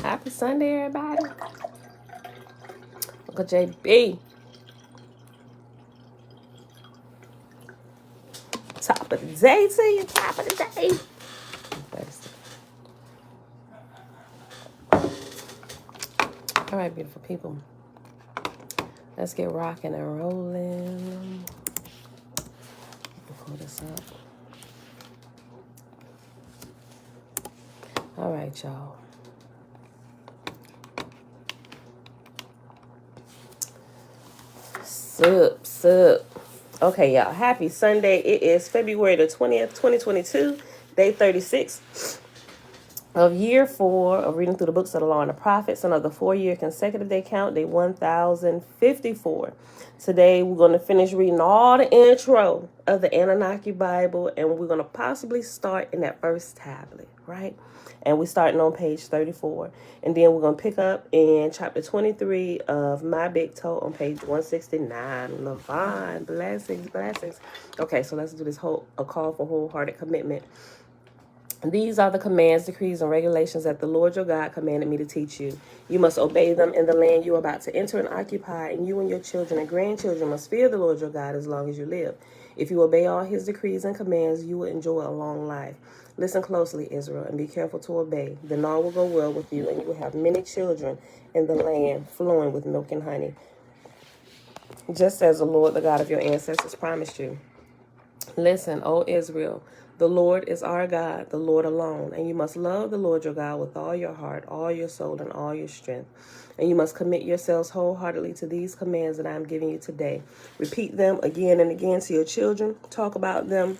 Happy Sunday, everybody. Uncle JB. Top of the day to you. Top of the day. All right, beautiful people. Let's get rocking and rolling. Pull this up. All right, y'all. Sup. Okay, y'all. Happy Sunday. It is February the 20th, 2022, day 36 of year 4 of reading through the books of the law and the prophets, and of the 4-year consecutive day count, day 1054. Today, we're going to finish reading all the intro of the Annunaki Bible, and we're going to possibly start in that first tablet, right? And we're starting on page 34. And then we're going to pick up in chapter 23 of My Big Toe on page 169. Levon, blessings. Okay, so let's do this a call for wholehearted commitment. These are the commands, decrees, and regulations that the Lord your God commanded me to teach you. You must obey them in the land you are about to enter and occupy, and you and your children and grandchildren must fear the Lord your God as long as you live. If you obey all his decrees and commands, you will enjoy a long life. Listen closely, Israel, and be careful to obey. Then all will go well with you, and you will have many children in the land flowing with milk and honey, just as the Lord, the God of your ancestors, promised you. Listen, O Israel, the Lord is our God, the Lord alone, and you must love the Lord your God with all your heart, all your soul, and all your strength. And you must commit yourselves wholeheartedly to these commands that I am giving you today. Repeat them again and again to your children. Talk about them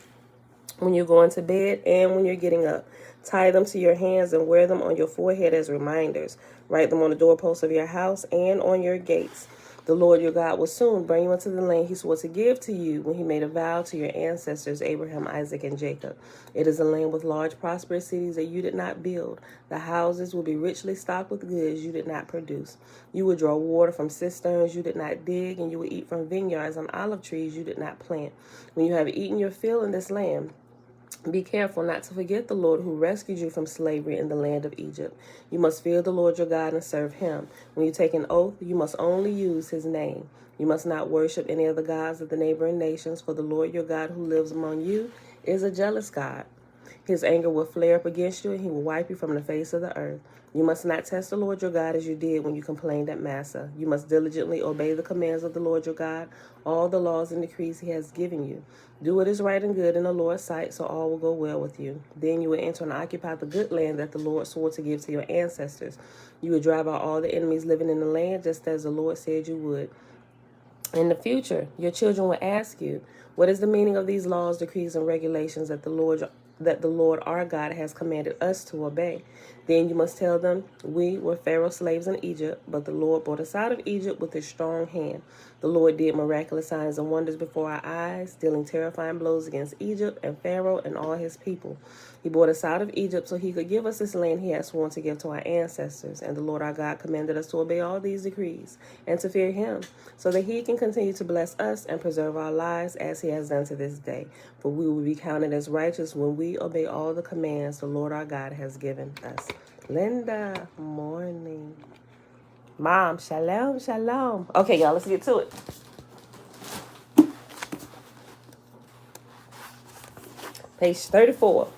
when you're going to bed and when you're getting up. Tie them to your hands and wear them on your forehead as reminders. Write them on the doorposts of your house and on your gates. The Lord your God will soon bring you into the land he swore to give to you when he made a vow to your ancestors, Abraham, Isaac, and Jacob. It is a land with large, prosperous cities that you did not build. The houses will be richly stocked with goods you did not produce. You will draw water from cisterns you did not dig, and you will eat from vineyards and olive trees you did not plant. When you have eaten your fill in this land, be careful not to forget the Lord who rescued you from slavery in the land of Egypt. You must fear the Lord your God and serve him. When you take an oath, you must only use his name. You must not worship any of the gods of the neighboring nations, for the Lord your God who lives among you is a jealous God. His anger will flare up against you, and he will wipe you from the face of the earth. You must not test the Lord your God as you did when you complained at Massa. You must diligently obey the commands of the Lord your God, all the laws and decrees he has given you. Do what is right and good in the Lord's sight, so all will go well with you. Then you will enter and occupy the good land that the Lord swore to give to your ancestors. You will drive out all the enemies living in the land, just as the Lord said you would. In the future, your children will ask you, what is the meaning of these laws, decrees, and regulations that the Lord our God has commanded us to obey? Then you must tell them, we were Pharaoh's slaves in Egypt, but the Lord brought us out of Egypt with his strong hand. The Lord did miraculous signs and wonders before our eyes, dealing terrifying blows against Egypt and Pharaoh and all his people. He brought us out of Egypt so he could give us this land he had sworn to give to our ancestors. And the Lord our God commanded us to obey all these decrees and to fear him, so that he can continue to bless us and preserve our lives as he has done to this day. For we will be counted as righteous when we obey all the commands the Lord our God has given us. Linda, morning. Mom, shalom, shalom. Okay, y'all, let's get to it. Page 34.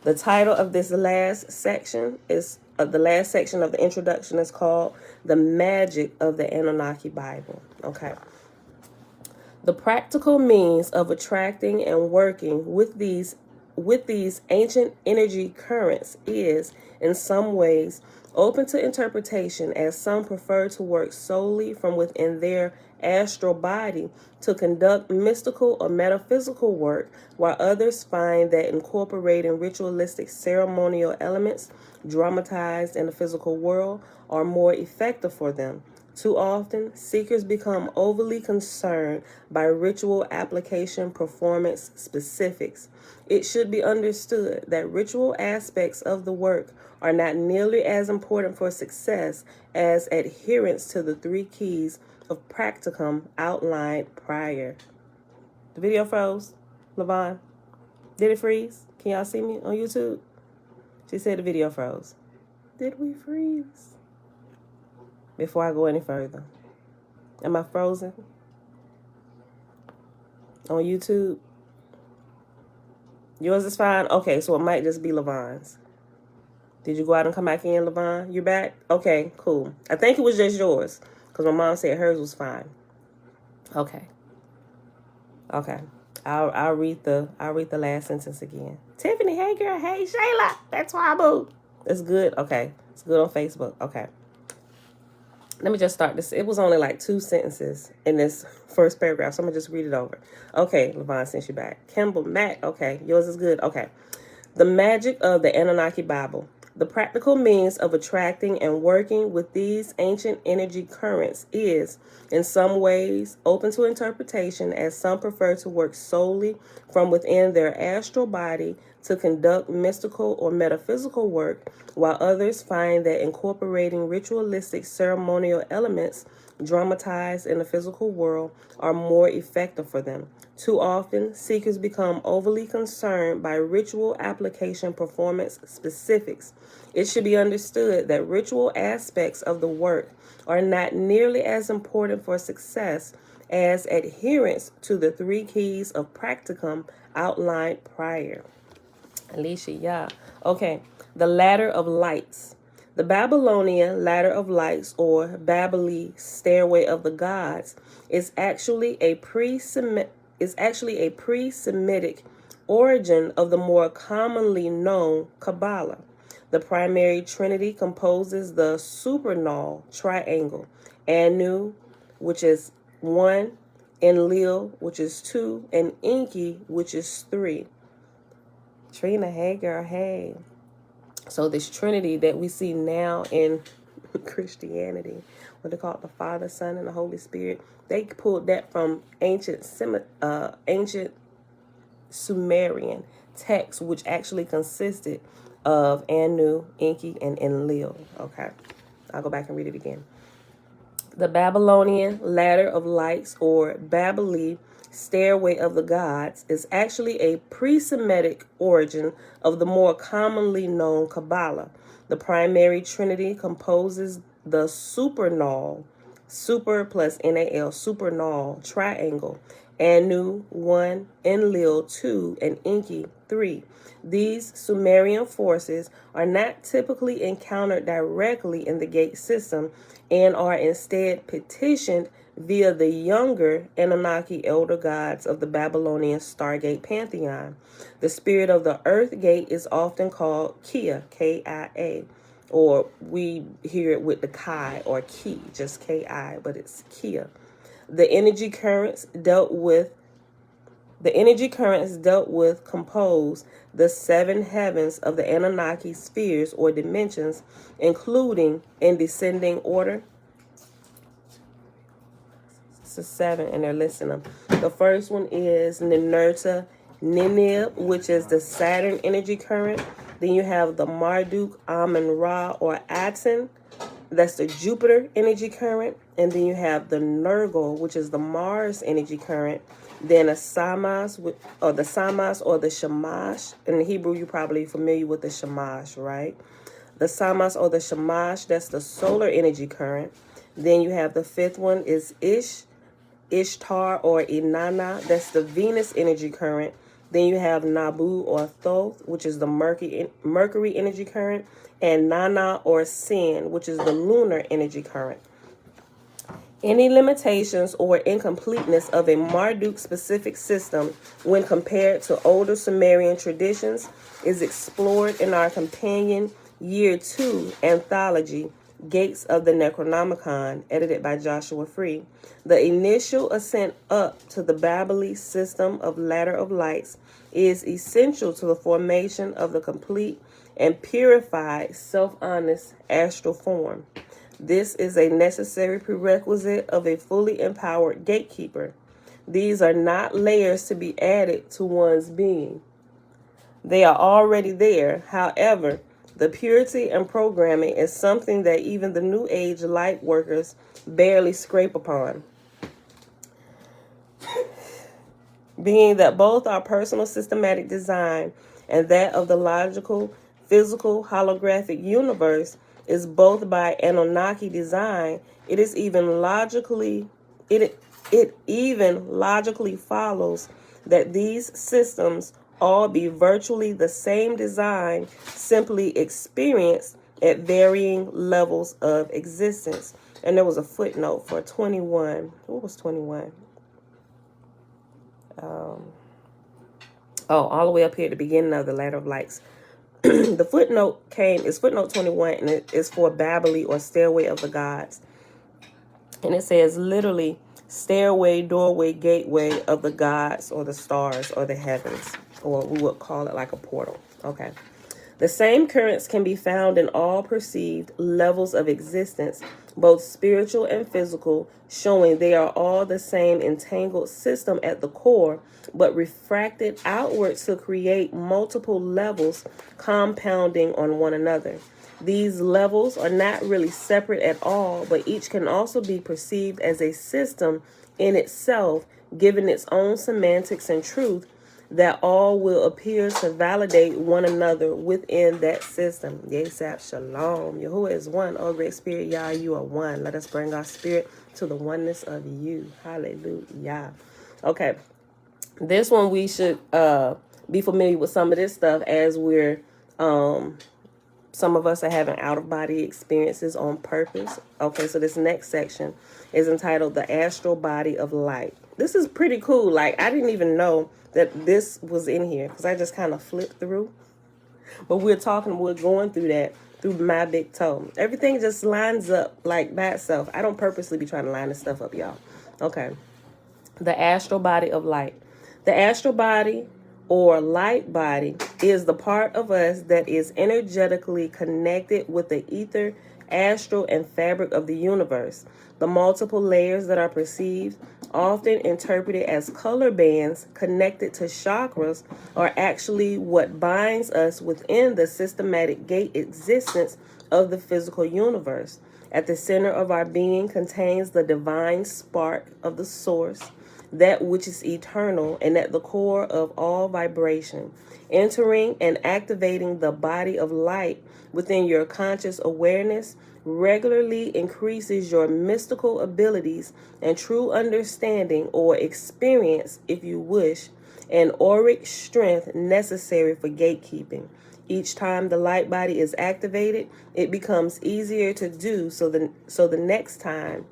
The title of this last section is the last section of the introduction is called The Magic of the Annunaki Bible. Okay. The practical means of attracting and working with these ancient energy currents is, in some ways, open to interpretation, as some prefer to work solely from within their astral body to conduct mystical or metaphysical work, while others find that incorporating ritualistic ceremonial elements dramatized in the physical world are more effective for them. Too often, seekers become overly concerned by ritual application performance specifics. It should be understood that ritual aspects of the work are not nearly as important for success as adherence to the 3 keys of practicum outlined prior. The video froze, Levon. Did it freeze? Can y'all see me on YouTube? She said the video froze. Did we freeze? Before I go any further, am I frozen on YouTube? Yours is fine? Okay, so it might just be Levon's. Did you go out and come back in, Levon? You're back? Okay, cool. I think it was just yours because my mom said hers was fine. Okay. I'll read the last sentence again. Tiffany, hey girl, hey Shayla. That's why I moved. It's good. Okay. It's good on Facebook. Okay. Let me just start this. It was only like 2 sentences in this first paragraph, so I'm going to just read it over. Okay, Levon sent you back. Kimball, Matt, okay. Yours is good. Okay. The magic of the Annunaki Bible. The practical means of attracting and working with these ancient energy currents is, in some ways, open to interpretation, as some prefer to work solely from within their astral body to conduct mystical or metaphysical work, while others find that incorporating ritualistic ceremonial elements dramatized in the physical world are more effective for them. Too often, seekers become overly concerned by ritual application performance specifics. It should be understood that ritual aspects of the work are not nearly as important for success as adherence to the 3 keys of practicum outlined prior. Alicia, yeah. Okay, the ladder of lights. The Babylonian ladder of lights, or Babili stairway of the gods, is actually a pre-Semitic origin of the more commonly known Kabbalah. The primary trinity composes the supernal triangle, Anu, which is 1, Enlil, which is 2, and Enki, which is 3. Trina, hey girl, hey. So this trinity that we see now in Christianity, what they call it, the Father, Son, and the Holy Spirit, they pulled that from ancient Sumerian text, which actually consisted of Anu, Enki, and Enlil. Okay, I'll go back and read it again. The Babylonian ladder of lights, or Babili stairway of the gods, is actually a pre-Semitic origin of the more commonly known Kabbalah. The primary trinity composes the supernal, super plus NAL, supernal triangle, Anu 1, Enlil 2, and Enki 3. These Sumerian forces are not typically encountered directly in the gate system and are instead petitioned via the younger Anunnaki elder gods of the Babylonian Stargate pantheon. The spirit of the earth gate is often called Kia, K-I-A, or we hear it with the Kai or Ki, just K-I, but it's Kia. The energy currents dealt with compose the 7 heavens of the Anunnaki spheres or dimensions, including in descending order. It's a 7, and they're listing them. The first one is Ninurta Ninib, which is the Saturn energy current. Then you have the Marduk Amun Ra or Aten. That's the Jupiter energy current. And then you have the Nergal, which is the Mars energy current. Then a Samas, or the Samas or the Shamash. In Hebrew, you're probably familiar with the Shamash, right? The Samas or the Shamash, that's the solar energy current. Then you have the 5th one is Ishtar or Inanna, that's the Venus energy current. Then you have Nabu or Thoth, which is the Mercury energy current. And Nana or Sin, which is the lunar energy current. Any limitations or incompleteness of a Marduk-specific system when compared to older Sumerian traditions is explored in our companion Year 2 anthology, Gates of the Necronomicon, edited by Joshua Free. The initial ascent up to the Babili system of Ladder of Lights is essential to the formation of the complete and purified self-honest astral form. This is a necessary prerequisite of a fully empowered gatekeeper. These are not layers to be added to one's being. They are already there. However, The purity and programming is something that even the New Age light workers barely scrape upon. Being that both our personal systematic design and that of the logical, physical, holographic universe is both by Anunnaki design, it even logically follows that these systems all be virtually the same design, simply experienced at varying levels of existence. And there was a footnote for 21. What was 21? All the way up here at the beginning of the Ladder of Lights. The footnote is footnote 21, and it is for Babylon or Stairway of the Gods. And it says literally stairway, doorway, gateway of the gods or the stars or the heavens, or we would call it like a portal. Okay. The same currents can be found in all perceived levels of existence, both spiritual and physical, showing they are all the same entangled system at the core, but refracted outward to create multiple levels compounding on one another. These levels are not really separate at all, but each can also be perceived as a system in itself, given its own semantics and truth, that all will appear to validate one another within that system. Yesap Shalom. Yahuwah is one. Oh, great spirit, Yah, you are one. Let us bring our spirit to the oneness of you. Hallelujah. Okay. This one we should be familiar with some of this stuff as we're some of us are having out-of-body experiences on purpose. Okay, so this next section is entitled The Astral Body of Light. This is pretty cool. Like, I didn't even know that this was in here because I just kind of flipped through. But we're going through that through my big toe. Everything just lines up like by itself. I don't purposely be trying to line this stuff up, y'all. Okay. The Astral Body of Light. The astral body or light body is the part of us that is energetically connected with the ether, astral, and fabric of the universe. The multiple layers that are perceived, often interpreted as color bands connected to chakras, are actually what binds us within the systematic gate existence of the physical universe. At the center of our being contains the divine spark of the source, that which is eternal and at the core of all vibration. Entering and activating the body of light within your conscious awareness regularly increases your mystical abilities and true understanding or experience, if you wish, and auric strength necessary for gatekeeping. Each time the light body is activated, it becomes easier to do so the next time.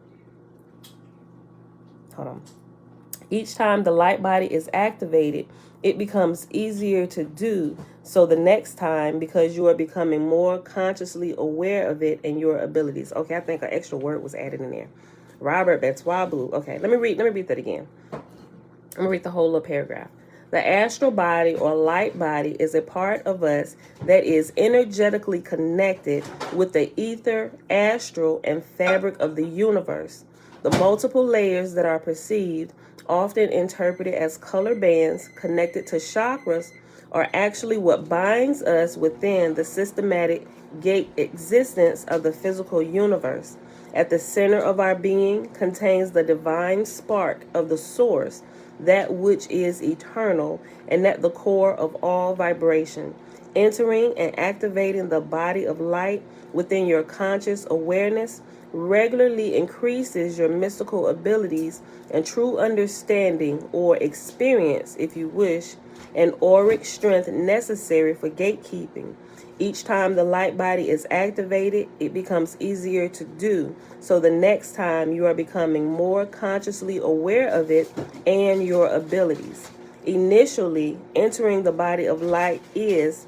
Each time the light body is activated, it becomes easier to do so the next time because you are becoming more consciously aware of it and your abilities. Okay, I think an extra word was added in there. Robert Betswablu. Okay, let me read that again. I'm going to read the whole little paragraph. The astral body or light body is a part of us that is energetically connected with the ether, astral, and fabric of the universe. The multiple layers that are perceived, often interpreted as color bands connected to chakras, are actually what binds us within the systematic gate existence of the physical universe. At the center of our being contains the divine spark of the source, that which is eternal and at the core of all vibration. Entering and activating the body of light within your conscious awareness regularly increases your mystical abilities and true understanding or experience, if you wish, and auric strength necessary for gatekeeping. Each time the light body is activated, it becomes easier to do. So the next time you are becoming more consciously aware of it and your abilities. Initially, entering the body of light is,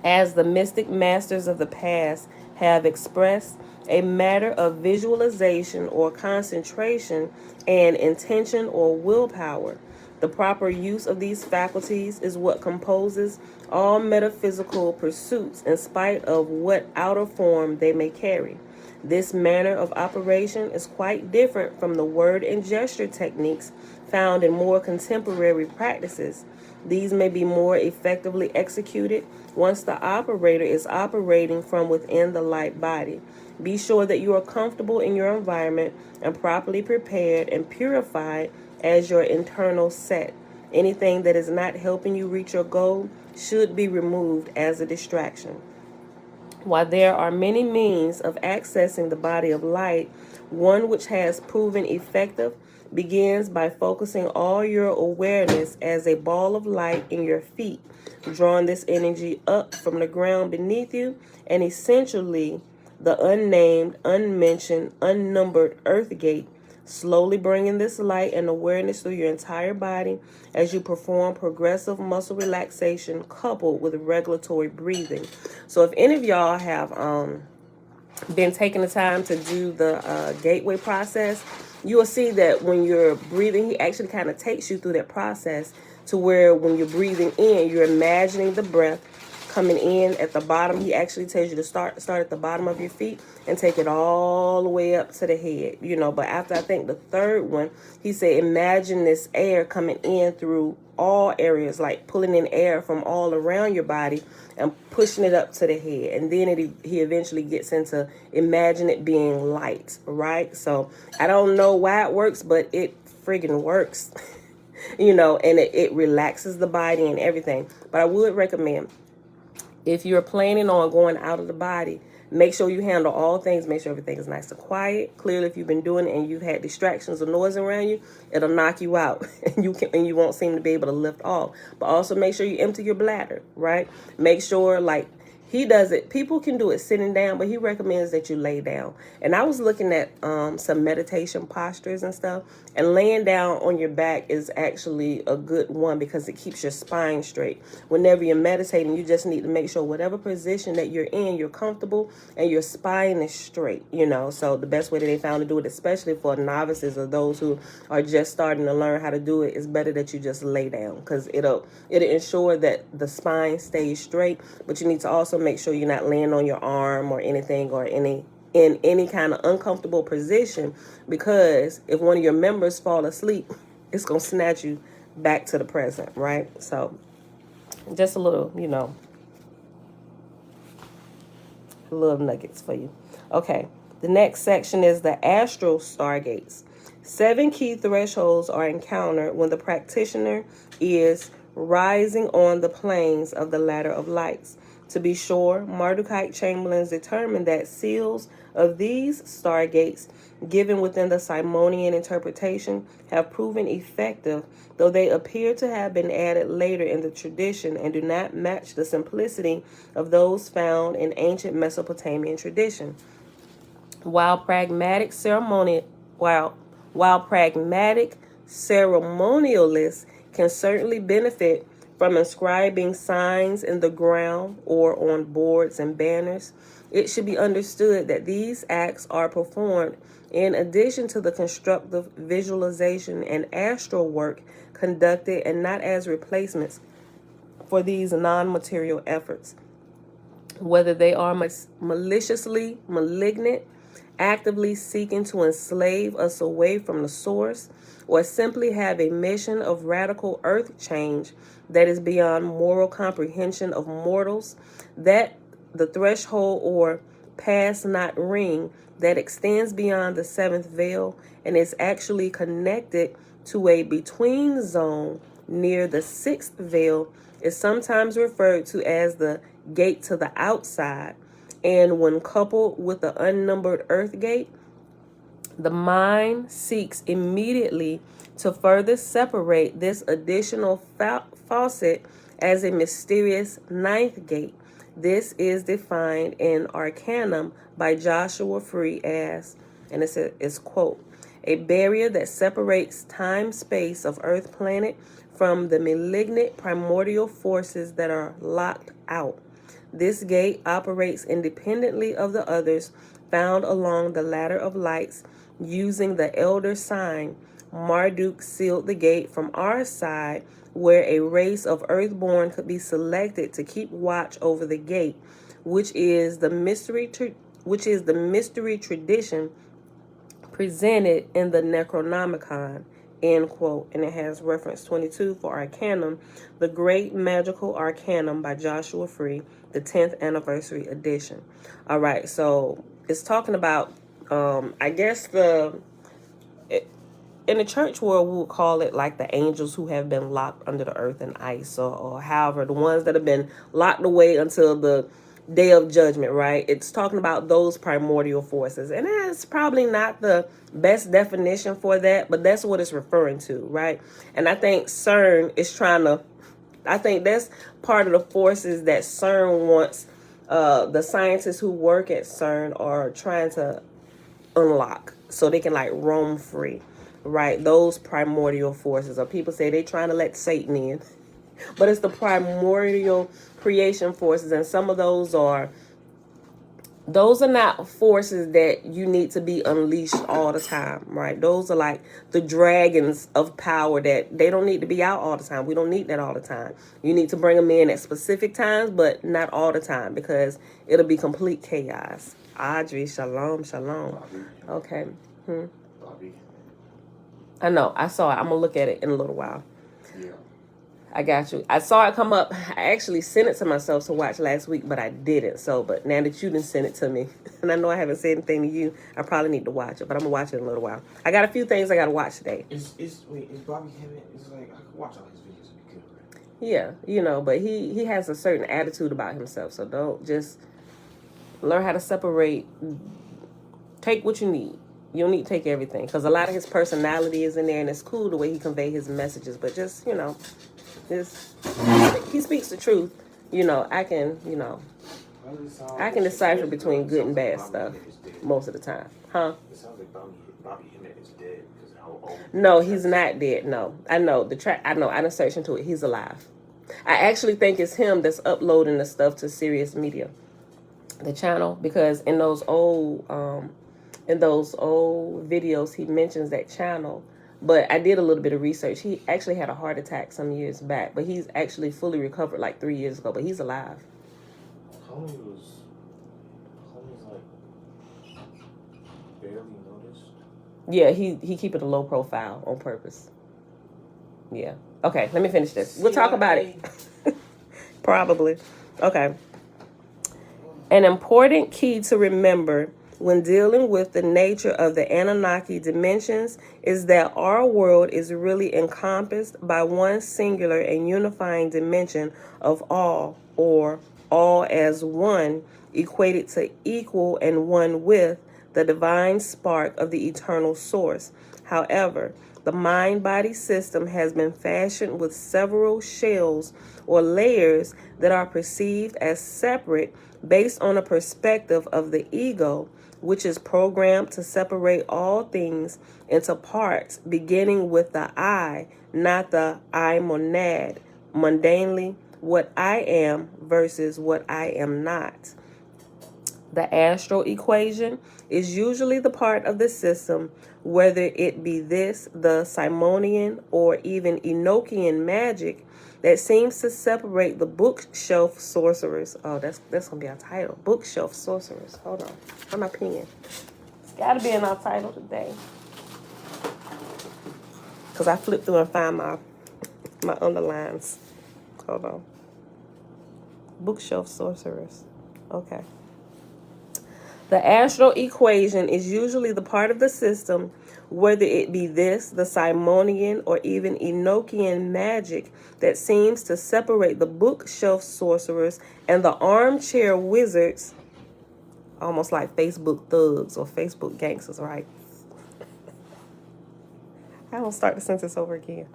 as the mystic masters of the past have expressed, a matter of visualization or concentration and intention or willpower. The proper use of these faculties is what composes all metaphysical pursuits in spite of what outer form they may carry. This manner of operation is quite different from the word and gesture techniques found in more contemporary practices. These may be more effectively executed once the operator is operating from within the light body. Be sure that you are comfortable in your environment and properly prepared and purified as your internal set. Anything that is not helping you reach your goal should be removed as a distraction. While there are many means of accessing the body of light, one which has proven effective begins by focusing all your awareness as a ball of light in your feet, drawing this energy up from the ground beneath you and essentially the unnamed, unmentioned, unnumbered earth gate, slowly bringing this light and awareness through your entire body as you perform progressive muscle relaxation coupled with regulatory breathing. So if any of y'all have been taking the time to do the gateway process, you will see that when you're breathing, he actually kind of takes you through that process to where when you're breathing in, you're imagining the breath coming in at the bottom. He actually tells you to start at the bottom of your feet and take it all the way up to the head, but after I think the third one, he said imagine this air coming in through all areas, like pulling in air from all around your body and pushing it up to the head. And then he eventually gets into imagine it being light, right? So I don't know why it works, but it friggin' works. And it relaxes the body and everything. But I would recommend, if you're planning on going out of the body, make sure you handle all things. Make sure everything is nice and quiet. Clearly, if you've been doing it and you've had distractions or noise around you, it'll knock you out and you won't seem to be able to lift off. But also make sure you empty your bladder, right? Make sure, like he does it. People can do it sitting down, but he recommends that you lay down. And I was looking at some meditation postures and stuff, and laying down on your back is actually a good one because it keeps your spine straight. Whenever you're meditating, you just need to make sure whatever position that you're in, you're comfortable and your spine is straight, So the best way that they found to do it, especially for novices or those who are just starting to learn how to do it, is better that you just lay down because it'll ensure that the spine stays straight. But you need to also make sure you're not laying on your arm or anything or in any kind of uncomfortable position, because if one of your members fall asleep, it's going to snatch you back to the present, right? So just a little, little nuggets for you. Okay, the next section is the Astral Stargates. 7 key thresholds are encountered when the practitioner is rising on the planes of the ladder of lights. To be sure, Mardukite Chamberlains determined that seals of these stargates, given within the Simonian interpretation, have proven effective, though they appear to have been added later in the tradition and do not match the simplicity of those found in ancient Mesopotamian tradition. While pragmatic ceremonialists can certainly benefit from inscribing signs in the ground or on boards and banners, it should be understood that these acts are performed in addition to the constructive visualization and astral work conducted, and not as replacements for these non-material efforts. Whether they are maliciously malignant, actively seeking to enslave us away from the source, or simply have a mission of radical earth change that is beyond moral comprehension of mortals, that the threshold or pass not ring that extends beyond the seventh veil and is actually connected to a between zone near the sixth veil is sometimes referred to as the gate to the outside. And when coupled with the unnumbered earth gate, the mind seeks immediately to further separate this additional faucet as a mysterious ninth gate. This is defined in Arcanum by Joshua Free as, and it's quote, a barrier that separates time-space of Earth planet from the malignant primordial forces that are locked out. This gate operates independently of the others found along the ladder of lights. Using the elder sign, Marduk sealed the gate from our side, where a race of earthborn could be selected to keep watch over the gate, which is the mystery tradition presented in the Necronomicon. end quote. And it has reference 22 for Arcanum, The Great Magical Arcanum by Joshua Free, the 10th anniversary edition. All right, so it's talking about, I guess in the church world, we would call it like the angels who have been locked under the earth and ice, or however, the ones that have been locked away until the day of judgment, right? It's talking about those primordial forces. And that's probably not the best definition for that, but that's what it's referring to, right? And I think CERN is I think that's part of the forces that CERN wants, the scientists who work at CERN are trying to unlock so they can like roam free, right? Those primordial forces, or people say they trying to let Satan in, but it's the primordial creation forces. And some of those are not forces that you need to be unleashed all the time, right? Those are like the dragons of power that they don't need to be out all the time. We don't need that all the time. You need to bring them in at specific times, but not all the time, because it'll be complete chaos. Audrey, shalom, shalom. Okay. I know. I saw it. I'm going to look at it in a little while. Yeah. I got you. I saw it come up. I actually sent it to myself to watch last week, but I didn't. So, but now that you didn't send it to me, and I know I haven't said anything to you, I probably need to watch it, but I'm going to watch it in a little while. I got a few things I got to watch today. Is Bobby Hemmett? It's like, I could watch all his videos and be good, right? Yeah, you know, but he has a certain attitude about himself. So don't just learn how to separate. Take what you need. You don't need to take everything, because a lot of his personality is in there, and it's cool the way he convey his messages. But just, you know, he speaks the truth. You know, I can decipher between good and bad stuff most of the time. Huh? It sounds like Bobby Hemmett is dead because of how old. No, he's not dead. No, I know the track. I know. I done searched into it. He's alive. I actually think it's him that's uploading the stuff to Sirius Media, the channel, because in those old videos he mentions that channel. But I did a little bit of research. He actually had a heart attack some years back, but he's actually fully recovered like 3 years ago. But he's alive. Homie was like barely noticed. Yeah, he keep it a low profile on purpose. Yeah. Okay, let me finish this. We'll talk about it. Probably. Okay. An important key to remember when dealing with the nature of the Anunnaki dimensions is that our world is really encompassed by one singular and unifying dimension of all, or all as one, equated to equal and one with the divine spark of the eternal source. However, the mind-body system has been fashioned with several shells or layers that are perceived as separate based on a perspective of the ego, which is programmed to separate all things into parts, beginning with the I, not the I monad, mundanely what I am versus what I am not. The astral equation is usually the part of the system, whether it be the Simonian or even Enochian magic, that seems to separate the bookshelf sorcerers. Oh, that's gonna be our title. Bookshelf sorcerers. Hold on. Where's my pen? It's gotta be in our title today. Because I flipped through and found my underlines. Hold on. Bookshelf sorcerers. Okay. The astral equation is usually the part of the system, whether it be the Simonian or even Enochian magic, that seems to separate the bookshelf sorcerers and the armchair wizards, almost like Facebook thugs or Facebook gangsters, right? I don't start the sentence over again.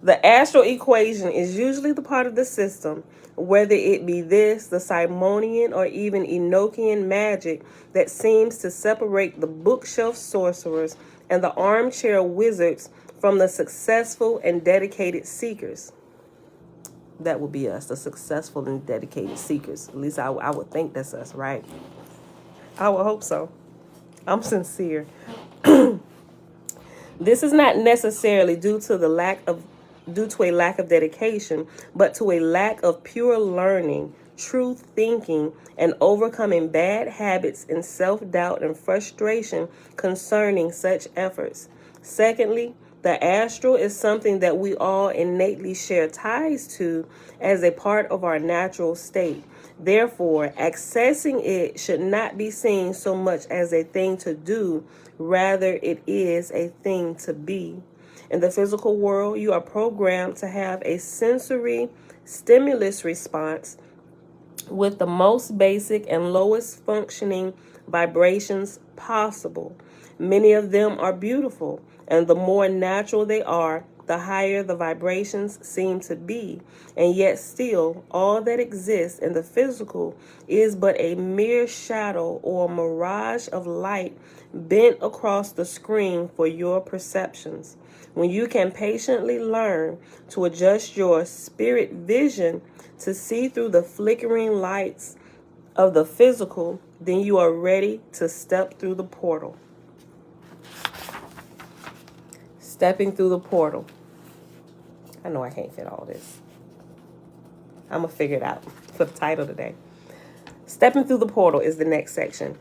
The astral equation is usually the part of the system, whether it be the Simonian or even Enochian magic, that seems to separate the bookshelf sorcerers and the armchair wizards from the successful and dedicated seekers. That would be us, the successful and dedicated seekers. At least I would think that's us, right? I would hope so. I'm sincere. This is not necessarily due to a lack of dedication, but to a lack of pure learning, truth thinking, and overcoming bad habits and self-doubt and frustration concerning such efforts. Secondly, The astral is something that we all innately share ties to as a part of our natural state. Therefore, accessing it should not be seen so much as a thing to do, rather it is a thing to be. In the physical world, you are programmed to have a sensory stimulus response with the most basic and lowest functioning vibrations possible. Many of them are beautiful, and the more natural they are, the higher the vibrations seem to be. And yet still, all that exists in the physical is but a mere shadow or mirage of light bent across the screen for your perceptions. When you can patiently learn to adjust your spirit vision to see through the flickering lights of the physical, then you are ready to step through the portal. Stepping through the portal. I know I can't fit all this. I'm going to figure it out for the title today. Stepping through the portal is the next section.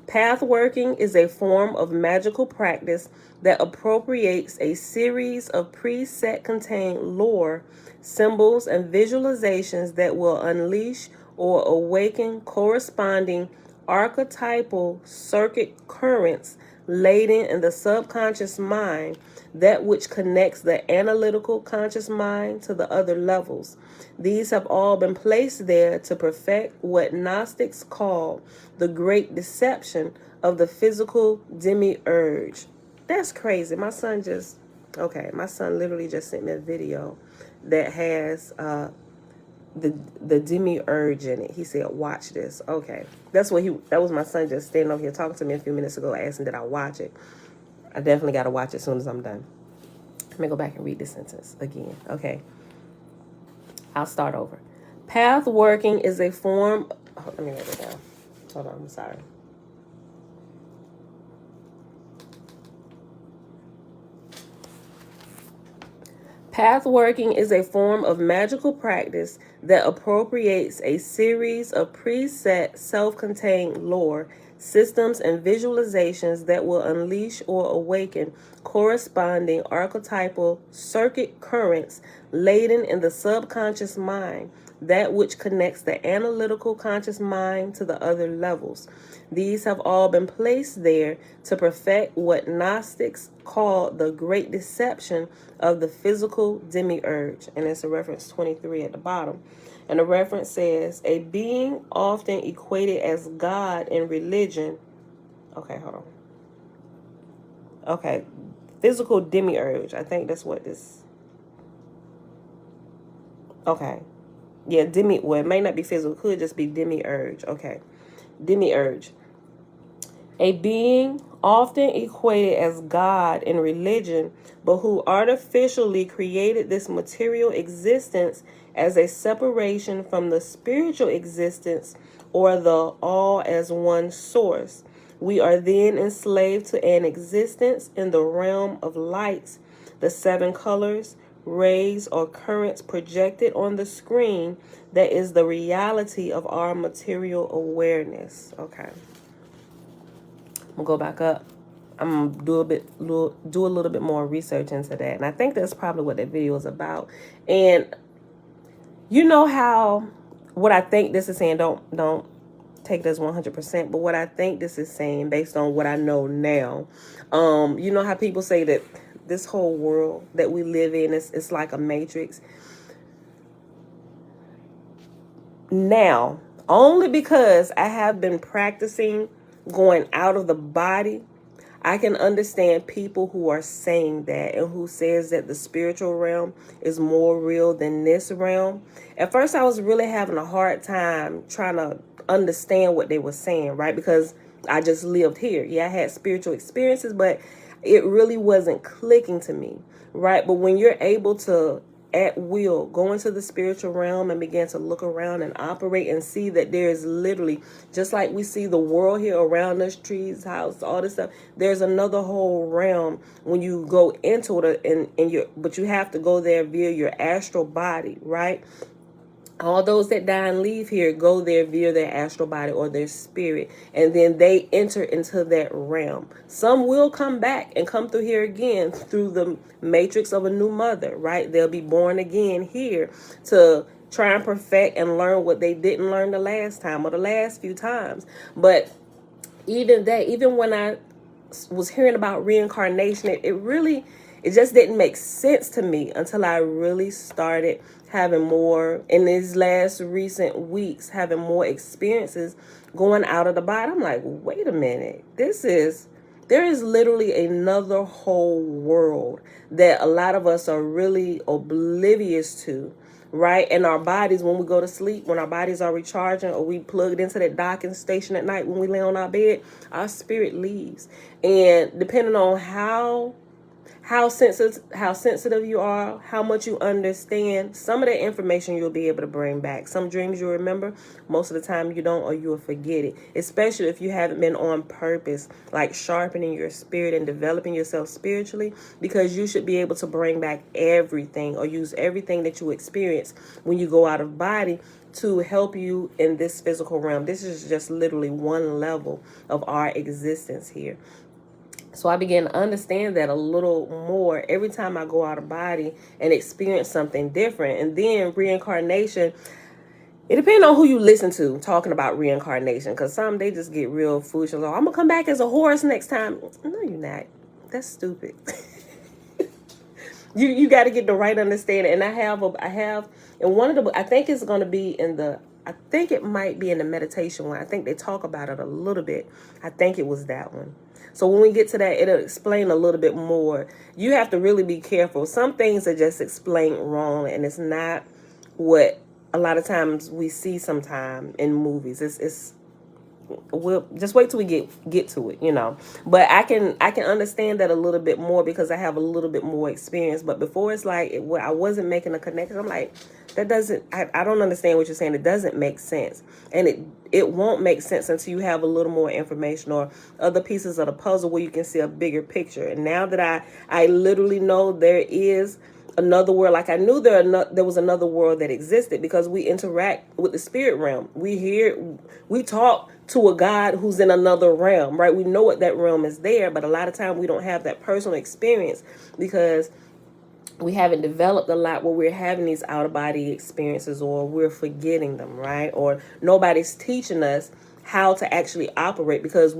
Pathworking is a form of magical practice that appropriates a series of preset contained lore, symbols, and visualizations that will unleash or awaken corresponding archetypal circuit currents laden in the subconscious mind, that which connects the analytical conscious mind to the other levels. These have all been placed there to perfect what Gnostics call the great deception of the physical demiurge. That's crazy. My son literally just sent me a video that has the demiurge in it. He said, watch this. Okay. That was my son just standing over here talking to me a few minutes ago, asking did I watch it. I definitely got to watch it as soon as I'm done. Let me go back and read this sentence again. Okay. I'll start over. Pathworking is a form... let me write it down. Hold on, I'm sorry. Pathworking is a form of magical practice that appropriates a series of preset, self-contained lore, systems, and visualizations that will unleash or awaken corresponding archetypal circuit currents laden in the subconscious mind, that which connects the analytical conscious mind to the other levels. These have all been placed there to perfect what Gnostics call the great deception of the physical demiurge. And it's a reference 23 at the bottom. And the reference says, a being often equated as God in religion. Okay, hold on. Okay, physical demiurge. I think that's what this... Okay. Yeah, well, it may not be physical. It could just be demiurge. Okay. Demiurge. A being often equated as God in religion, but who artificially created this material existence as a separation from the spiritual existence or the all as one source. We are then enslaved to an existence in the realm of lights, the 7 colors, rays, or currents projected on the screen that is the reality of our material awareness. Okay. I'm gonna go back up. I'm gonna do a little bit more research into that, and I think that's probably what that video is about. And you know how what I think this is saying. Don't take this 100%, but what I think this is saying based on what I know now. You know how people say that this whole world that we live in is like a matrix. Now, only because I have been practicing going out of the body, I can understand people who are saying that and who says that the spiritual realm is more real than this realm. At first, I was really having a hard time trying to understand what they were saying, right? Because I just lived here. Yeah, I had spiritual experiences, but it really wasn't clicking to me, right? But when you're able to at will go into the spiritual realm and begin to look around and operate and see that there is literally, just like we see the world here around us, trees, house, all this stuff, there's another whole realm when you go into it, but you have to go there via your astral body, right? All those that die and leave here go there via their astral body or their spirit, and then they enter into that realm. Some will come back and come through here again through the matrix of a new mother, right? They'll be born again here to try and perfect and learn what they didn't learn the last time or the last few times. But even when I was hearing about reincarnation, it just didn't make sense to me until I really started having more, in these last recent weeks, having more experiences going out of the body. I'm like, wait a minute, there is literally another whole world that a lot of us are really oblivious to, right? And our bodies, when we go to sleep, when our bodies are recharging, or we plugged into that docking station at night when we lay on our bed, our spirit leaves. And depending on how sensitive you are, how much you understand, some of that information you'll be able to bring back. Some dreams you'll remember, most of the time you don't, or you'll forget it. Especially if you haven't been on purpose, like sharpening your spirit and developing yourself spiritually, because you should be able to bring back everything or use everything that you experience when you go out of body to help you in this physical realm. This is just literally one level of our existence here. So I began to understand that a little more every time I go out of body and experience something different. And then reincarnation, it depends on who you listen to talking about reincarnation, because some, they just get real foolish. Like, I'm going to come back as a horse next time. No, you're not. That's stupid. You got to get the right understanding. And I have in one of the, I think it's going to be in the, I think it might be in the meditation one. I think they talk about it a little bit. I think it was that one. So when we get to that, it'll explain a little bit more. You have to really be careful. Some things are just explained wrong, and it's not what a lot of times we see sometime in movies. We'll just wait till we get to it, But I can understand that a little bit more because I have a little bit more experience. But before, it's like I wasn't making a connection. I'm like, that doesn't. I don't understand what you're saying. It doesn't make sense, and it won't make sense until you have a little more information or other pieces of the puzzle where you can see a bigger picture. And now that I literally know there is another world, like I knew there was another world that existed because we interact with the spirit realm. We talk to a God who's in another realm, right? We know what that realm is there, but a lot of time we don't have that personal experience because we haven't developed a lot where we're having these out-of-body experiences, or we're forgetting them, right? Or nobody's teaching us how to actually operate, because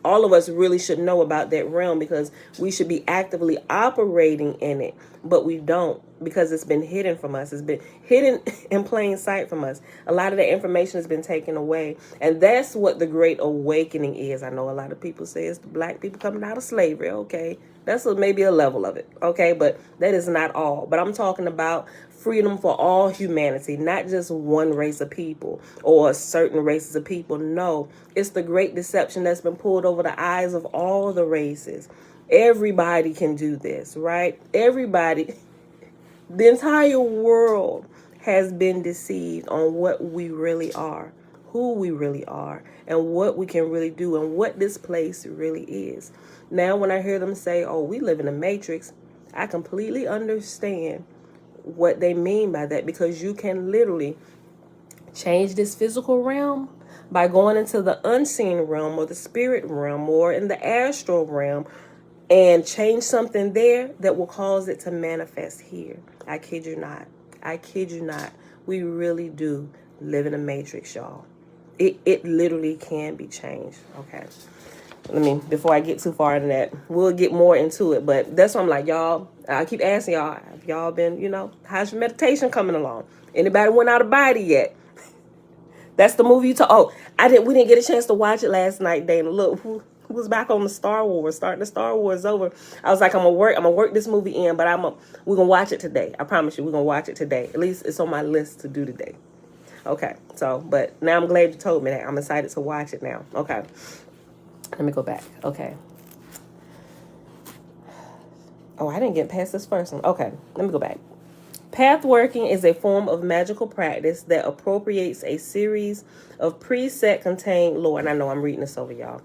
all of us really should know about that realm, because we should be actively operating in it, but we don't, because it's been hidden from us. It's been hidden in plain sight from us. A lot of the information has been taken away, and that's what the Great Awakening is. I know a lot of people say it's the black people coming out of slavery. Okay, that's maybe a level of it, okay, but that is not all. But I'm talking about freedom for all humanity, not just one race of people or certain races of people. No, it's the great deception that's been pulled over the eyes of all the races. Everybody can do this, right? Everybody, the entire world has been deceived on what we really are, who we really are, and what we can really do, and what this place really is. Now, when I hear them say, oh, we live in a matrix, I completely understand what they mean by that, because you can literally change this physical realm by going into the unseen realm or the spirit realm or in the astral realm and change something there that will cause it to manifest here. I kid you not. I kid you not. We really do live in a matrix, y'all. It literally can be changed. Okay. Before I get too far into that, we'll get more into it. But that's why I'm like, y'all, I keep asking y'all, have y'all been, how's your meditation coming along? Anybody went out of body yet? That's the movie you talk. Oh, we didn't get a chance to watch it last night, Dana. Look, who was back on the Star Wars, starting the Star Wars over. I was like, I'm gonna work this movie in, but we're gonna watch it today. I promise you, we're gonna watch it today. At least it's on my list to do today. Okay, but now I'm glad you told me that. I'm excited to watch it now. Okay. Let me go back. Okay. Oh, I didn't get past this first one. Okay, let me go back. Pathworking is a form of magical practice that appropriates a series of preset contained lore. And I know I'm reading this over, y'all.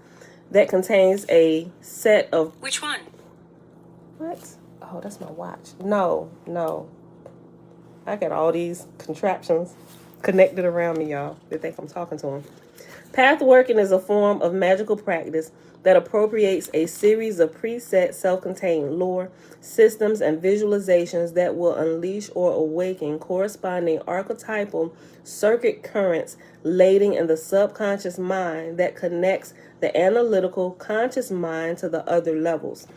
That contains a set of... Which one? What? Oh, that's my watch. No. I got all these contraptions connected around me, y'all. They think I'm talking to them. Pathworking is a form of magical practice that appropriates a series of preset self-contained lore, systems, and visualizations that will unleash or awaken corresponding archetypal circuit currents laden in the subconscious mind that connects the analytical conscious mind to the other levels.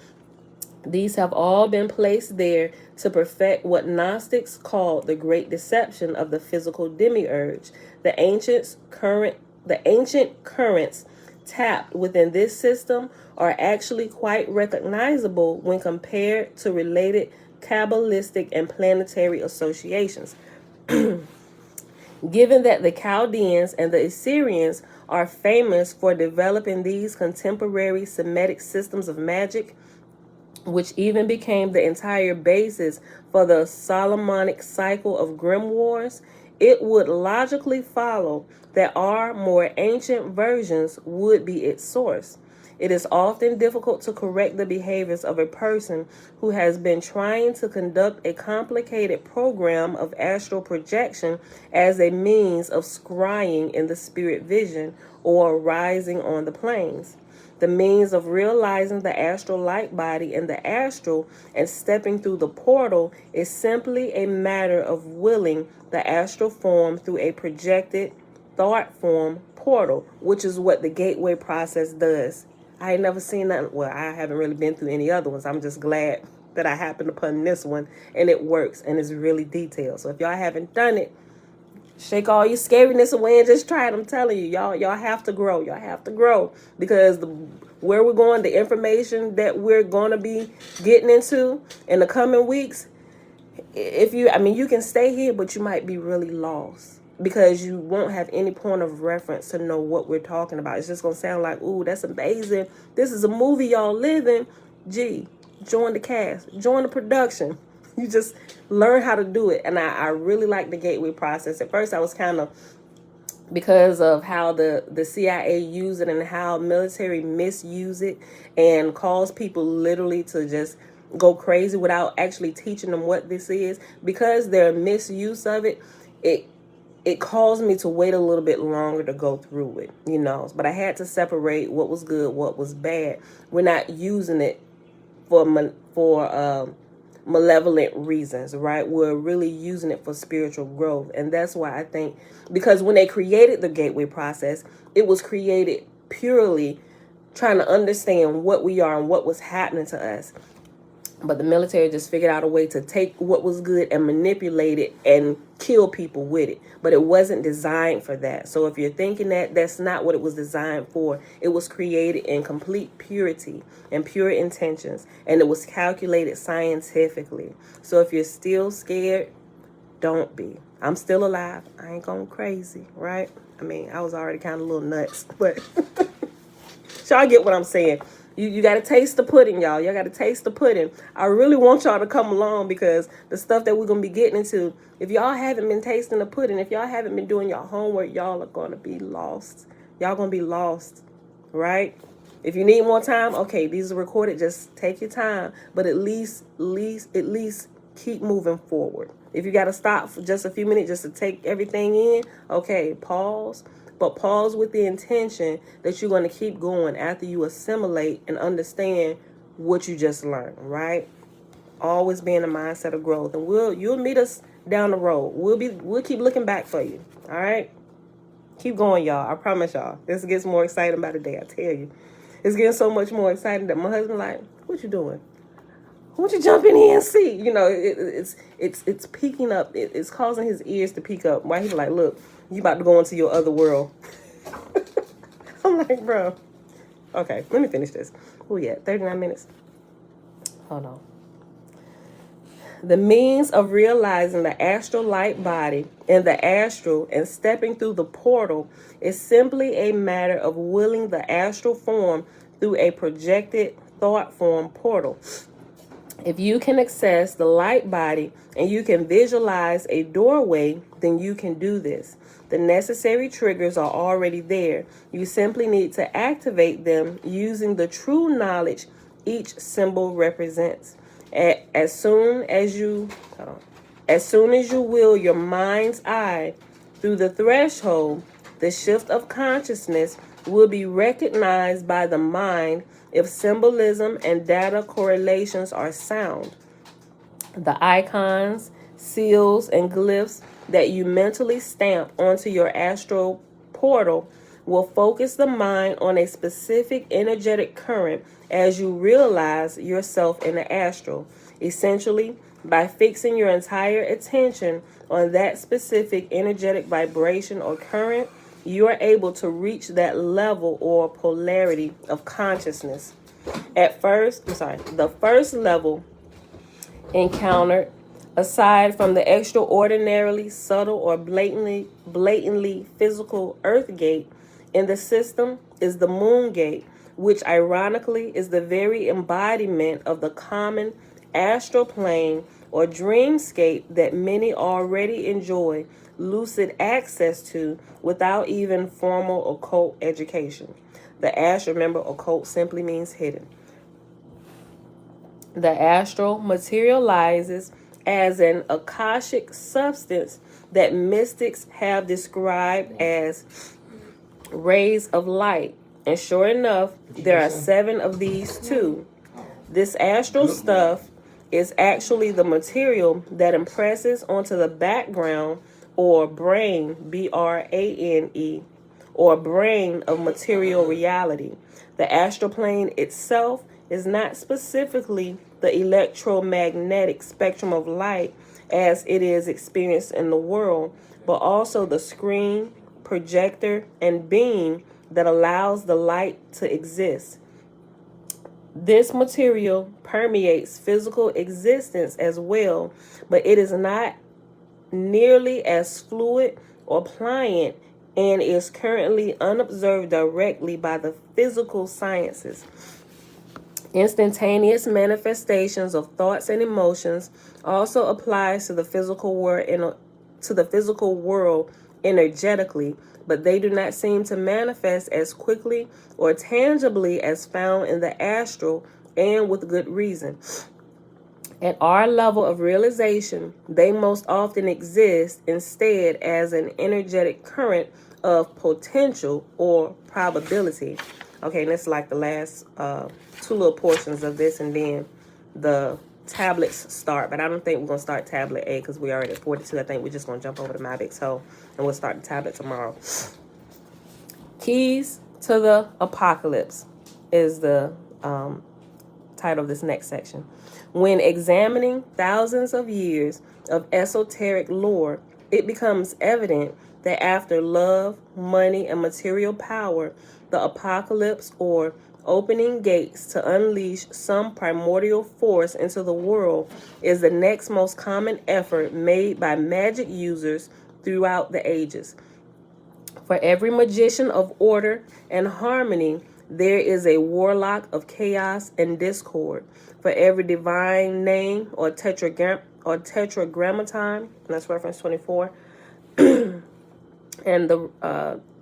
These have all been placed there to perfect what Gnostics called the great deception of the physical demiurge. The ancient currents tapped within this system are actually quite recognizable when compared to related Kabbalistic and planetary associations. Given that the Chaldeans and the Assyrians are famous for developing these contemporary Semitic systems of magic, which even became the entire basis for the Solomonic cycle of grimoires, it would logically follow that our more ancient versions would be its source. It is often difficult to correct the behaviors of a person who has been trying to conduct a complicated program of astral projection as a means of scrying in the spirit vision or rising on the planes. The means of realizing the astral light body in the astral and stepping through the portal is simply a matter of willing the astral form through a projected thought form portal, which is what the gateway process does. I ain't never seen that. Well, I haven't really been through any other ones. I'm just glad that I happened upon this one, and it works and it's really detailed. So if y'all haven't done it, shake all your scariness away and just try it. I'm telling you, y'all have to grow. Y'all have to grow because where we're going, the information that we're going to be getting into in the coming weeks, you can stay here, but you might be really lost because you won't have any point of reference to know what we're talking about. It's just going to sound like, ooh, that's amazing. This is a movie y'all living. Gee, join the cast, join the production. You just learn how to do it. And I really like the gateway process. At first, I was kind of, because of how the CIA use it and how military misuse it and cause people literally to just go crazy without actually teaching them what this is. Because their misuse of it, it caused me to wait a little bit longer to go through it, But I had to separate what was good, what was bad. We're not using it for malevolent reasons, right? We're really using it for spiritual growth. And that's why I think, because when they created the gateway process, it was created purely trying to understand what we are and what was happening to us. But the military just figured out a way to take what was good and manipulate it and kill people with it. But it wasn't designed for that. So if you're thinking that, that's not what it was designed for. It was created in complete purity and pure intentions. And it was calculated scientifically. So if you're still scared, don't be. I'm still alive. I ain't going crazy, right? I was already kind of a little nuts. But y'all get what I'm saying. You got to taste the pudding, y'all. Y'all got to taste the pudding. I really want y'all to come along because the stuff that we're going to be getting into, if y'all haven't been tasting the pudding, if y'all haven't been doing your homework, y'all are going to be lost. Y'all going to be lost, right? If you need more time, okay, these are recorded. Just take your time. But at least keep moving forward. If you got to stop for just a few minutes just to take everything in, okay, pause. But pause with the intention that you're going to keep going after you assimilate and understand what you just learned, right? Always be in the mindset of growth. And you'll meet us down the road. We'll keep looking back for you. All right? Keep going, y'all. I promise y'all. This gets more exciting by the day, I tell you. It's getting so much more exciting that my husband like, what you doing? Why don't you jump in here and see? It's peaking up. It's causing his ears to peak up. Why he's like, look, you about to go into your other world. I'm like, bro. Okay, let me finish this. Oh, yeah, 39 minutes. Hold on. The means of realizing the astral light body in the astral and stepping through the portal is simply a matter of willing the astral form through a projected thought form portal. If you can access the light body and you can visualize a doorway, then you can do this. The necessary triggers are already there. You simply need to activate them using the true knowledge each symbol represents. As soon as you, As soon as you wheel your mind's eye through the threshold, the shift of consciousness will be recognized by the mind if symbolism and data correlations are sound. The icons, seals, and glyphs that you mentally stamp onto your astral portal will focus the mind on a specific energetic current as you realize yourself in the astral. Essentially, by fixing your entire attention on that specific energetic vibration or current, you are able to reach that level or polarity of consciousness. The first level encountered, aside from the extraordinarily subtle or blatantly physical earth gate in the system, is the moon gate, which ironically is the very embodiment of the common astral plane or dreamscape that many already enjoy lucid access to without even formal occult education. The astral, remember, occult simply means hidden. The astral materializes as an akashic substance that mystics have described as rays of light. And sure enough, there are 7 of these too. This astral stuff is actually the material that impresses onto the background or brain, BRANE, or brain of material reality. The astral plane itself is not specifically the electromagnetic spectrum of light as it is experienced in the world, but also the screen, projector, and beam that allows the light to exist. This material permeates physical existence as well, but it is not nearly as fluid or pliant and is currently unobserved directly by the physical sciences. Instantaneous manifestations of thoughts and emotions also applies to the physical world energetically, but they do not seem to manifest as quickly or tangibly as found in the astral, and with good reason. At our level of realization, they most often exist instead as an energetic current of potential or probability. Okay, and that's like the last 2 little portions of this, and then the tablets start. But I don't think we're going to start tablet A because we're already at 42. I think we're just going to jump over to my big toe, and we'll start the tablet tomorrow. Keys to the Apocalypse is the title of this next section. When examining thousands of years of esoteric lore, it becomes evident that after love, money, and material power, the apocalypse, or opening gates to unleash some primordial force into the world, is the next most common effort made by magic users throughout the ages. For every magician of order and harmony, there is a warlock of chaos and discord. For every divine name or tetragrammaton, and that's reference 24, and the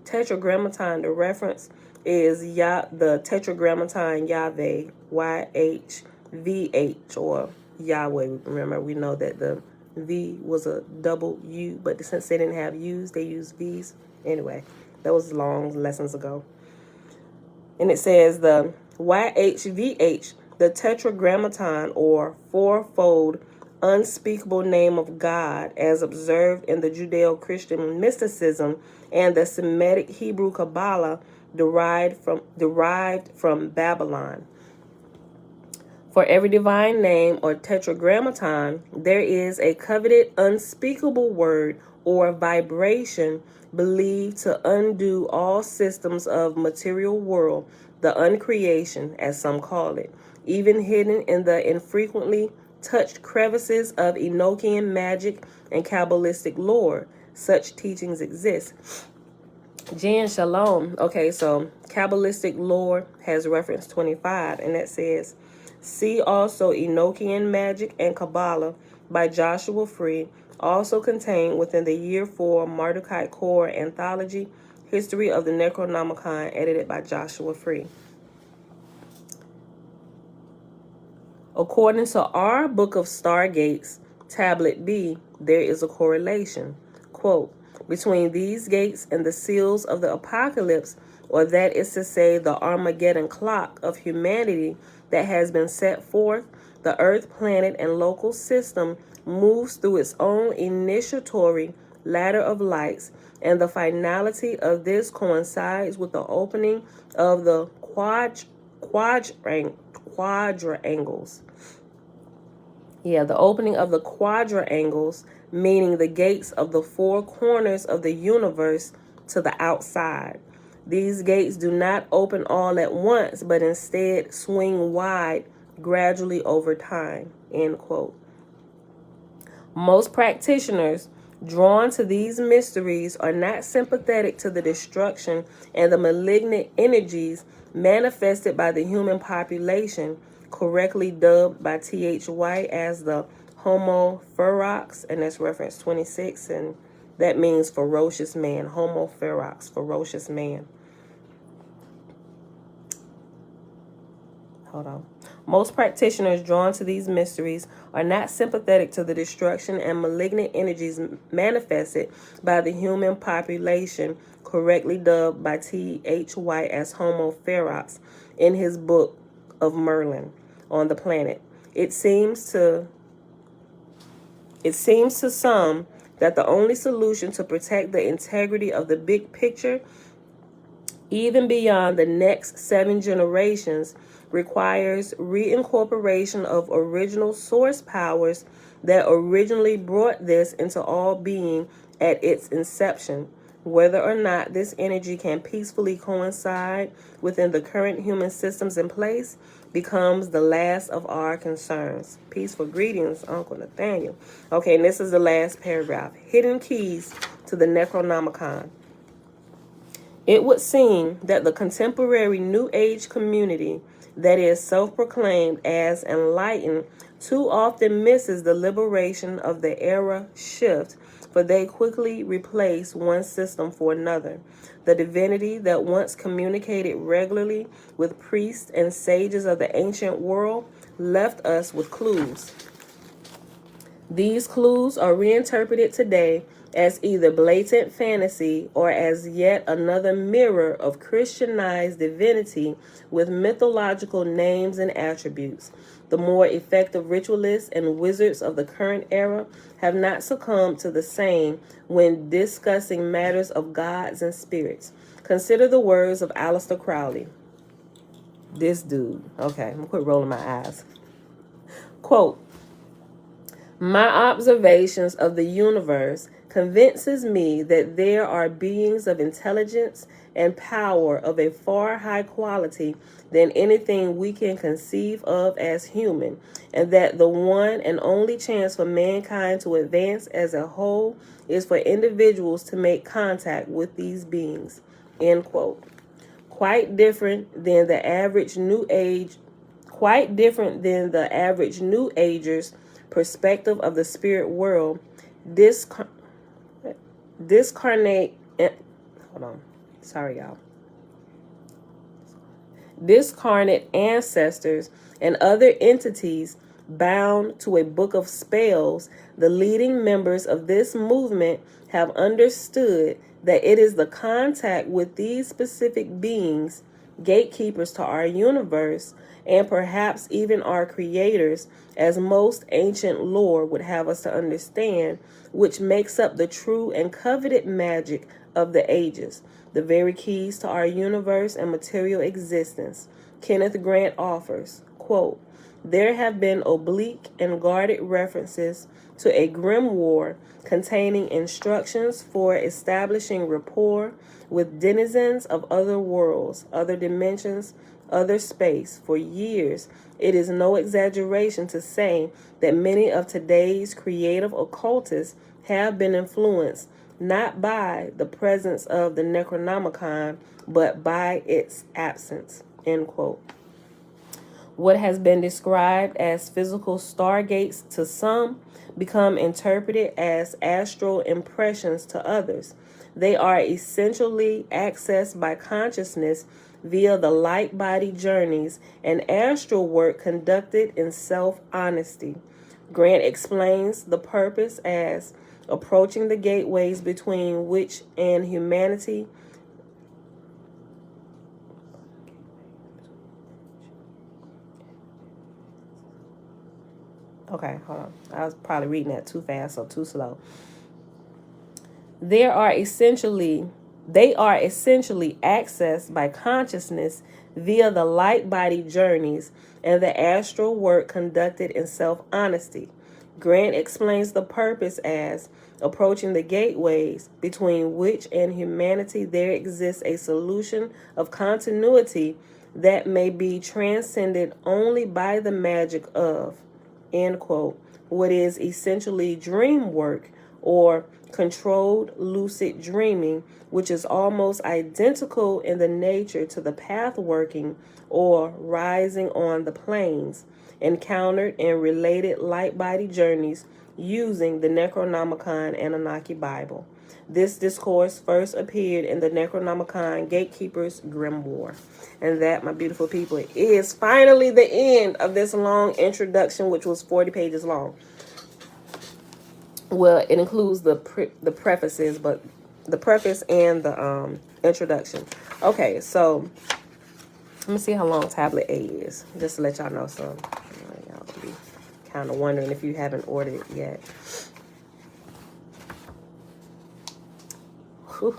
tetragrammaton, the reference is the tetragrammaton Yahweh, YHVH, or Yahweh. Remember, we know that the V was a double U, but since they didn't have U's, they used V's. Anyway, that was long lessons ago. And it says the YHVH, the tetragrammaton, or fourfold unspeakable name of God, as observed in the Judeo-Christian mysticism and the Semitic Hebrew Kabbalah, derived from Babylon. For every divine name or tetragrammaton, there is a coveted unspeakable word or vibration believed to undo all systems of material world, the uncreation, as some call it, even hidden in the infrequently touched crevices of Enochian magic and Kabbalistic lore. Such teachings exist. Jan Shalom. Okay, so Kabbalistic lore has reference 25, and that says, see also Enochian Magic and Kabbalah by Joshua Free, also contained within the Year 4 Mardukite Core Anthology, History of the Necronomicon, edited by Joshua Free. According to our Book of Stargates, Tablet B, there is a correlation, quote, between these gates and the seals of the apocalypse, or that is to say, the Armageddon clock of humanity that has been set forth. The earth, planet, and local system moves through its own initiatory ladder of lights, and the finality of this coincides with the opening of the quadrangles. Yeah, the opening of the quadrangles, meaning the gates of the four corners of the universe to the outside. These gates do not open all at once, but instead swing wide gradually over time, end quote. Most practitioners drawn to these mysteries are not sympathetic to the destruction and the malignant energies manifested by the human population, correctly dubbed by T.H. White as the Homo ferox, and that's reference 26, and that means ferocious man. Homo ferox, ferocious man. Hold on. Most practitioners drawn to these mysteries are not sympathetic to the destruction and malignant energies manifested by the human population, correctly dubbed by T.H. White as Homo ferox in his book of Merlin on the planet. It seems to some that the only solution to protect the integrity of the big picture, even beyond the next 7 generations, requires reincorporation of original source powers that originally brought this into all being at its inception. Whether or not this energy can peacefully coincide within the current human systems in place becomes the last of our concerns. Peaceful greetings, Uncle Nathaniel. Okay, and this is the last paragraph. Hidden keys to the Necronomicon. It would seem that the contemporary New Age community that is self-proclaimed as enlightened too often misses the liberation of the era shift, for they quickly replace one system for another. The divinity that once communicated regularly with priests and sages of the ancient world left us with clues. These clues are reinterpreted today as either blatant fantasy or as yet another mirror of Christianized divinity with mythological names and attributes. The more effective ritualists and wizards of the current era have not succumbed to the same when discussing matters of gods and spirits. Consider the words of Aleister Crowley. This dude. Okay, I'm going to quit rolling my eyes. Quote, "My observations of the universe convinces me that there are beings of intelligence and power of a far higher quality than anything we can conceive of as human, and that the one and only chance for mankind to advance as a whole is for individuals to make contact with these beings." End quote. Quite different than the average New Ager's perspective of the spirit world. Discarnate ancestors and other entities bound to a book of spells, the leading members of this movement have understood that it is the contact with these specific beings, gatekeepers to our universe, and perhaps even our creators, as most ancient lore would have us to understand, which makes up the true and coveted magic of the ages, the very keys to our universe and material existence. Kenneth Grant offers, quote, "There have been oblique and guarded references to a grimoire containing instructions for establishing rapport with denizens of other worlds, other dimensions, other space. For years, it is no exaggeration to say that many of today's creative occultists have been influenced not by the presence of the Necronomicon, but by its absence." End quote. What has been described as physical stargates to some become interpreted as astral impressions to others. They are essentially accessed by consciousness via the light body journeys and astral work conducted in self-honesty. Grant explains the purpose as approaching the gateways between witch and humanity. Okay, hold on. I was probably reading that too fast or too slow. They are essentially accessed by consciousness via the light body journeys and the astral work conducted in self-honesty. Grant explains the purpose as approaching the gateways between witch and humanity. There exists a solution of continuity that may be transcended only by the magic of, end quote, what is essentially dream work or controlled lucid dreaming, which is almost identical in the nature to the pathworking or rising on the planes encountered in related light body journeys using the Necronomicon Anunnaki Bible. This discourse first appeared in the Necronomicon Gatekeeper's Grimoire. And that, my beautiful people, is finally the end of this long introduction, which was 40 pages long. Well, it includes the prefaces, but the preface and the introduction. Okay, so let me see how long tablet A is, just to let y'all know. So y'all be kind of wondering if you haven't ordered it yet. Whew.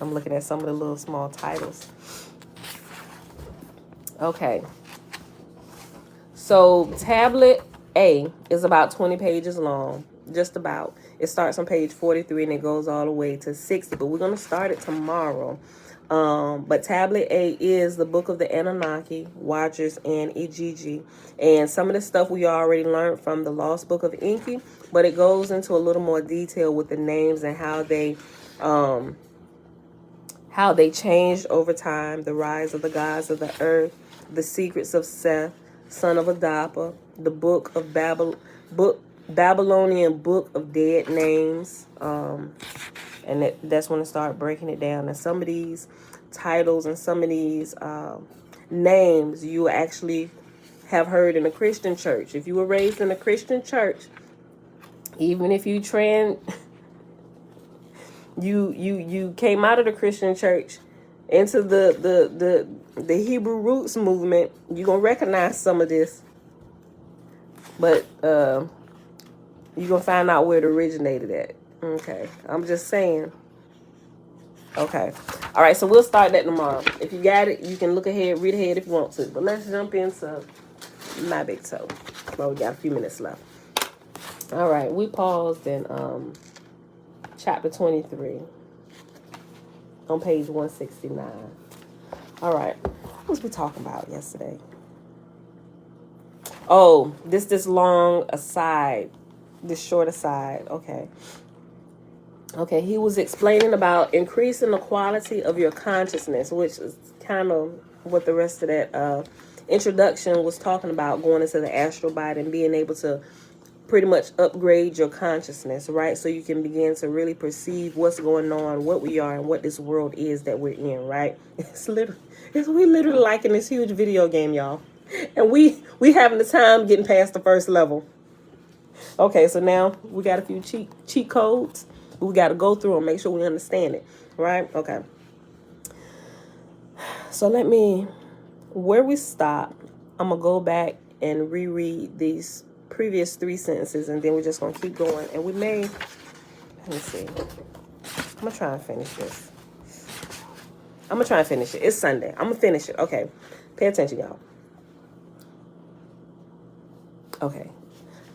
I'm looking at some of the little small titles. Okay. So tablet A is about 20 pages long, just about. It starts on page 43 and it goes all the way to 60, but we're going to start it tomorrow. But tablet A is the book of the Anunnaki, Watchers, and Ijiji. And some of the stuff we already learned from the Lost Book of Enki, but it goes into a little more detail with the names and how they changed over time, the rise of the gods of the earth, the secrets of Seth, son of Adapa, the book of Babylonian book of dead names, and that's when I start breaking it down. And some of these titles and some of these names you actually have heard in a Christian church. If you were raised in a Christian church, even if you you came out of the Christian church into the Hebrew roots movement, you're gonna recognize some of this, but you're gonna find out where it originated at. Okay, I'm just saying. Okay, all right, so we'll start that tomorrow. If you got it, you can look ahead, read ahead if you want to, but let's jump into my big toe. Well, we got a few minutes left. All right, we paused in chapter 23 on page 169. All right, what was we talking about yesterday? Oh, this long aside, this short aside. Okay, he was explaining about increasing the quality of your consciousness, which is kind of what the rest of that introduction was talking about, going into the astral body and being able to pretty much upgrade your consciousness, right? So you can begin to really perceive what's going on, what we are, and what this world is that we're in, right? We literally like in this huge video game, y'all. And we having the time getting past the first level. Okay, so now we got a few cheat codes. We got to go through and make sure we understand it, right? Okay. So where we stopped, I'm going to go back and reread these previous 3 sentences, and then we're just going to keep going. And let me see. I'm going to try and finish this. I'm going to try and finish it. It's Sunday. I'm going to finish it. Okay. Pay attention, y'all. Okay.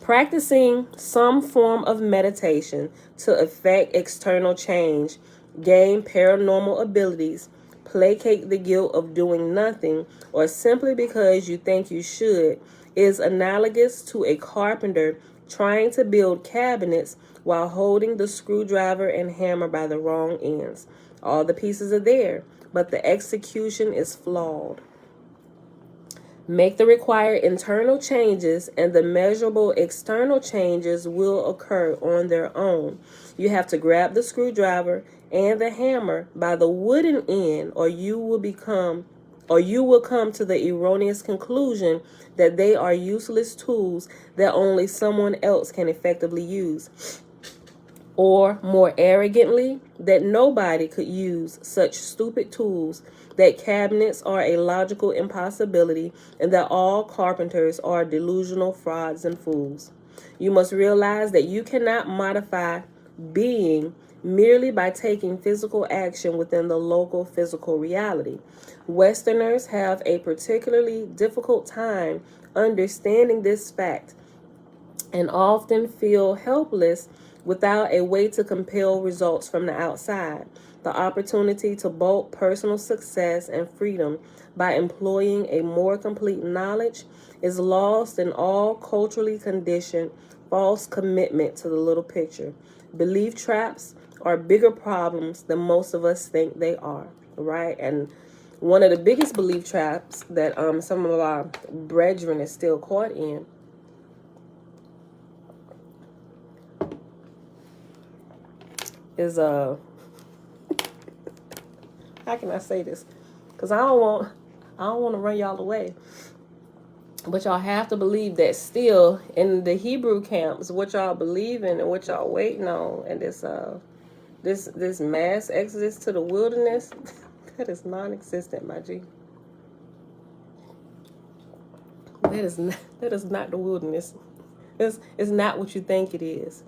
Practicing some form of meditation to effect external change, gain paranormal abilities, placate the guilt of doing nothing, or simply because you think you should, is analogous to a carpenter trying to build cabinets while holding the screwdriver and hammer by the wrong ends. All the pieces are there, but the execution is flawed. Make the required internal changes and the measurable external changes will occur on their own. You have to grab the screwdriver and the hammer by the wooden end, or you will become or you will come to the erroneous conclusion that they are useless tools that only someone else can effectively use. Or, more arrogantly, that nobody could use such stupid tools, that cabinets are a logical impossibility, and that all carpenters are delusional frauds and fools. You must realize that you cannot modify being merely by taking physical action within the local physical reality. Westerners have a particularly difficult time understanding this fact and often feel helpless without a way to compel results from the outside. The opportunity to bolt personal success and freedom by employing a more complete knowledge is lost in all culturally conditioned false commitment to the little picture. Belief traps are bigger problems than most of us think they are, right? And one of the biggest belief traps that some of our brethren is still caught in is how can I say this? Because I don't want to run y'all away. But y'all have to believe that still in the Hebrew camps, what y'all believe in and what y'all waiting on, and this mass exodus to the wilderness, that is non-existent, my G. That is not the wilderness. It's not what you think it is.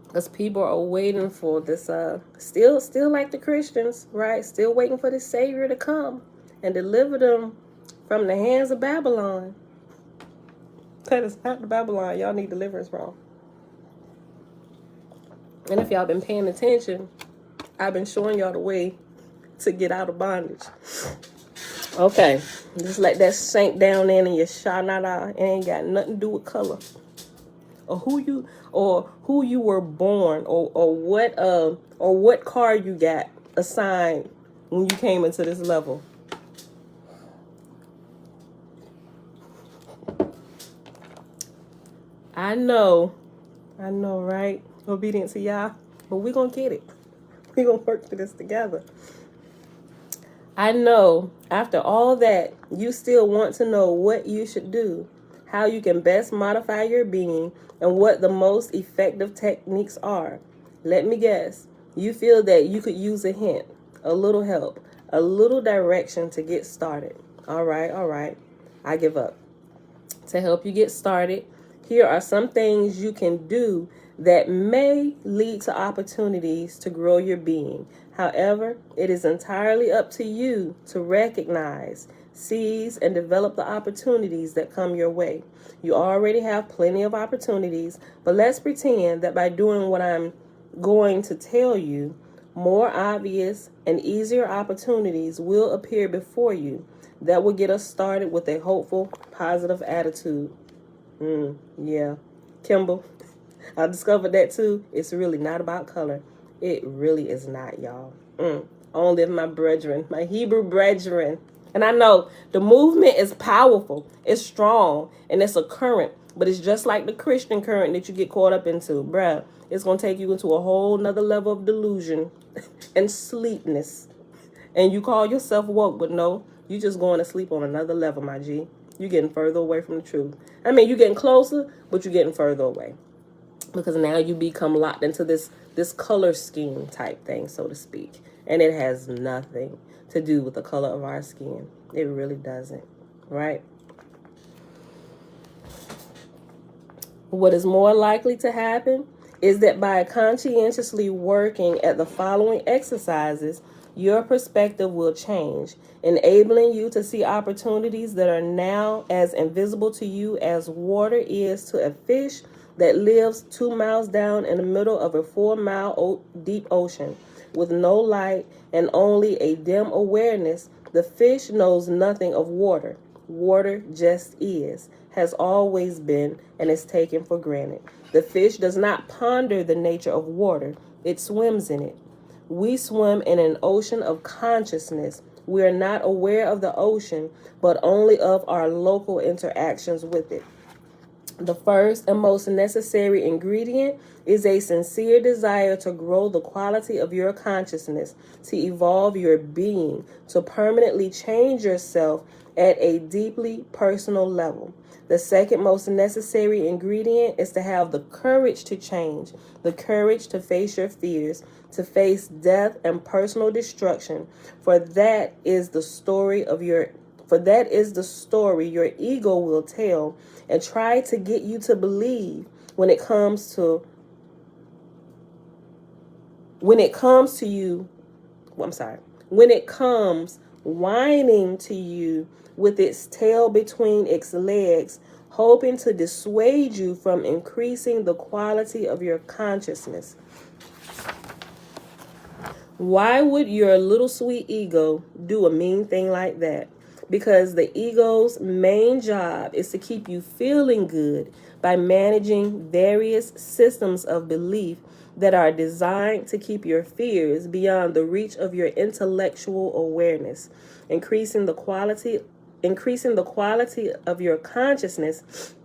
Because people are waiting for this, still like the Christians, right? Still waiting for the Savior to come and deliver them from the hands of Babylon. That is not the Babylon y'all need deliverance from. And if y'all been paying attention, I've been showing y'all the way to get out of bondage. Okay, just let that sink down in your shanada. It ain't got nothing to do with color, or who you were born, or what card you got assigned when you came into this level. I know, right? Obedient to y'all, but we're gonna get it. We're gonna work through this together. I know after all that, you still want to know what you should do, how you can best modify your being, and what the most effective techniques are. Let me guess, you feel that you could use a hint, a little help, a little direction to get started. All right. I give up. To help you get started, here are some things you can do that may lead to opportunities to grow your being. However, it is entirely up to you to recognize, seize, and develop the opportunities that come your way. You already have plenty of opportunities, but let's pretend that by doing what I'm going to tell you, more obvious and easier opportunities will appear before you that will get us started with a hopeful, positive attitude. Yeah. Kimball, I discovered that too. It's really not about color. It really is not, y'all. Only my brethren, my Hebrew brethren. And I know the movement is powerful, it's strong, and it's a current, but it's just like the Christian current that you get caught up into, bruh. It's going to take you into a whole nother level of delusion and sleepness. And you call yourself woke, but no, you just going to sleep on another level, my G. You're getting further away from the truth. I mean, you're getting closer, but you're getting further away. Because now you become locked into this color scheme type thing, so to speak. And it has nothing to do with the color of our skin. It really doesn't, right? What is more likely to happen is that by conscientiously working at the following exercises, your perspective will change, enabling you to see opportunities that are now as invisible to you as water is to a fish that lives 2 miles down in the middle of a 4-mile deep ocean. With no light and only a dim awareness, the fish knows nothing of water. Water just is, has always been, and is taken for granted. The fish does not ponder the nature of water. It swims in it. We swim in an ocean of consciousness. We are not aware of the ocean, but only of our local interactions with it. The first and most necessary ingredient is a sincere desire to grow the quality of your consciousness, to evolve your being, to permanently change yourself at a deeply personal level. The second most necessary ingredient is to have the courage to change, the courage to face your fears, to face death and personal destruction, for that is the story your ego will tell and try to get you to believe when it comes to you. When it comes whining to you with its tail between its legs, hoping to dissuade you from increasing the quality of your consciousness. Why would your little sweet ego do a mean thing like that? Because the ego's main job is to keep you feeling good by managing various systems of belief that are designed to keep your fears beyond the reach of your intellectual awareness. Increasing the quality of your consciousness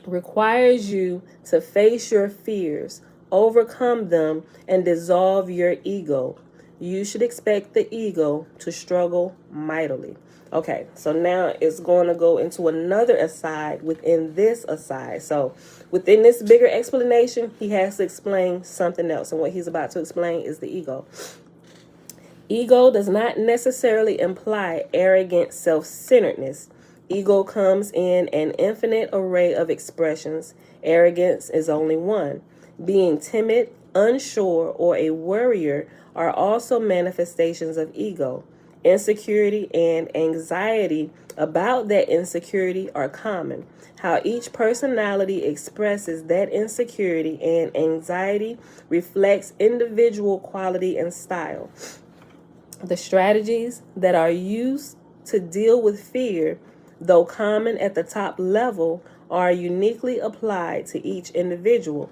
requires you to face your fears, overcome them, and dissolve your ego. You should expect the ego to struggle mightily. Okay, so now it's going to go into another aside within this aside. So within this bigger explanation, he has to explain something else. And what he's about to explain is the ego. Ego does not necessarily imply arrogant self-centeredness. Ego comes in an infinite array of expressions. Arrogance is only one. Being timid, unsure, or a worrier are also manifestations of ego. Insecurity and anxiety about that insecurity are common. How each personality expresses that insecurity and anxiety reflects individual quality and style. The strategies that are used to deal with fear, though common at the top level, are uniquely applied to each individual.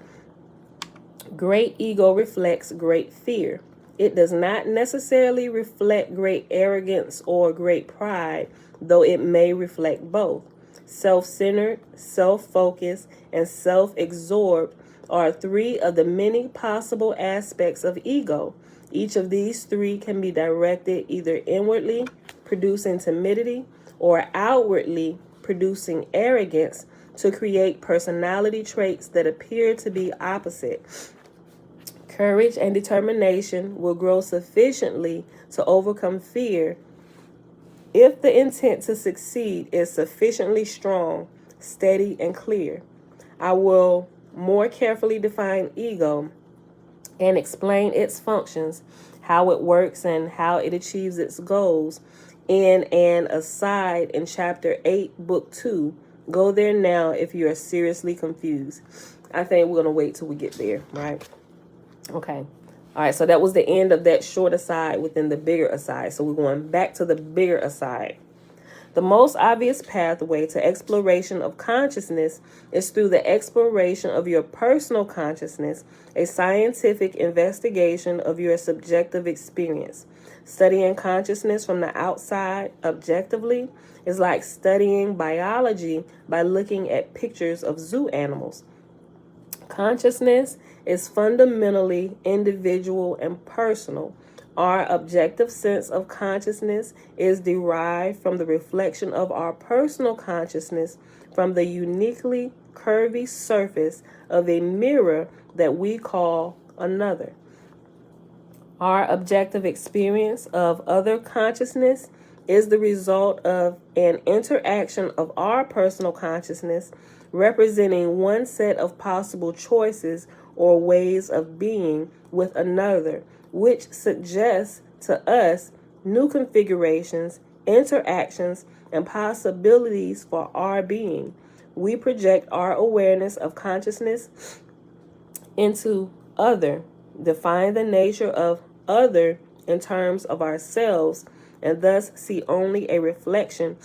Great ego reflects great fear. It does not necessarily reflect great arrogance or great pride, though it may reflect both. Self-centered, self-focused, and self-absorbed are three of the many possible aspects of ego. Each of these three can be directed either inwardly, producing timidity, or outwardly, producing arrogance, to create personality traits that appear to be opposite. Courage and determination will grow sufficiently to overcome fear if the intent to succeed is sufficiently strong, steady, and clear. I will more carefully define ego and explain its functions, how it works, and how it achieves its goals in an aside in Chapter 8, Book 2. Go there now if you are seriously confused. I think we're going to wait till we get there, right? Okay. All right, so that was the end of that short aside within the bigger aside. So we're going back to the bigger aside. The most obvious pathway to exploration of consciousness is through the exploration of your personal consciousness, a scientific investigation of your subjective experience. Studying consciousness from the outside objectively is like studying biology by looking at pictures of zoo animals. Consciousness is fundamentally individual and personal. Our objective sense of consciousness is derived from the reflection of our personal consciousness from the uniquely curvy surface of a mirror that we call another. Our objective experience of other consciousness is the result of an interaction of our personal consciousness representing one set of possible choices or ways of being with another, which suggests to us new configurations, interactions, and possibilities for our being. We project our awareness of consciousness into other, define the nature of other in terms of ourselves, and thus see only a reflection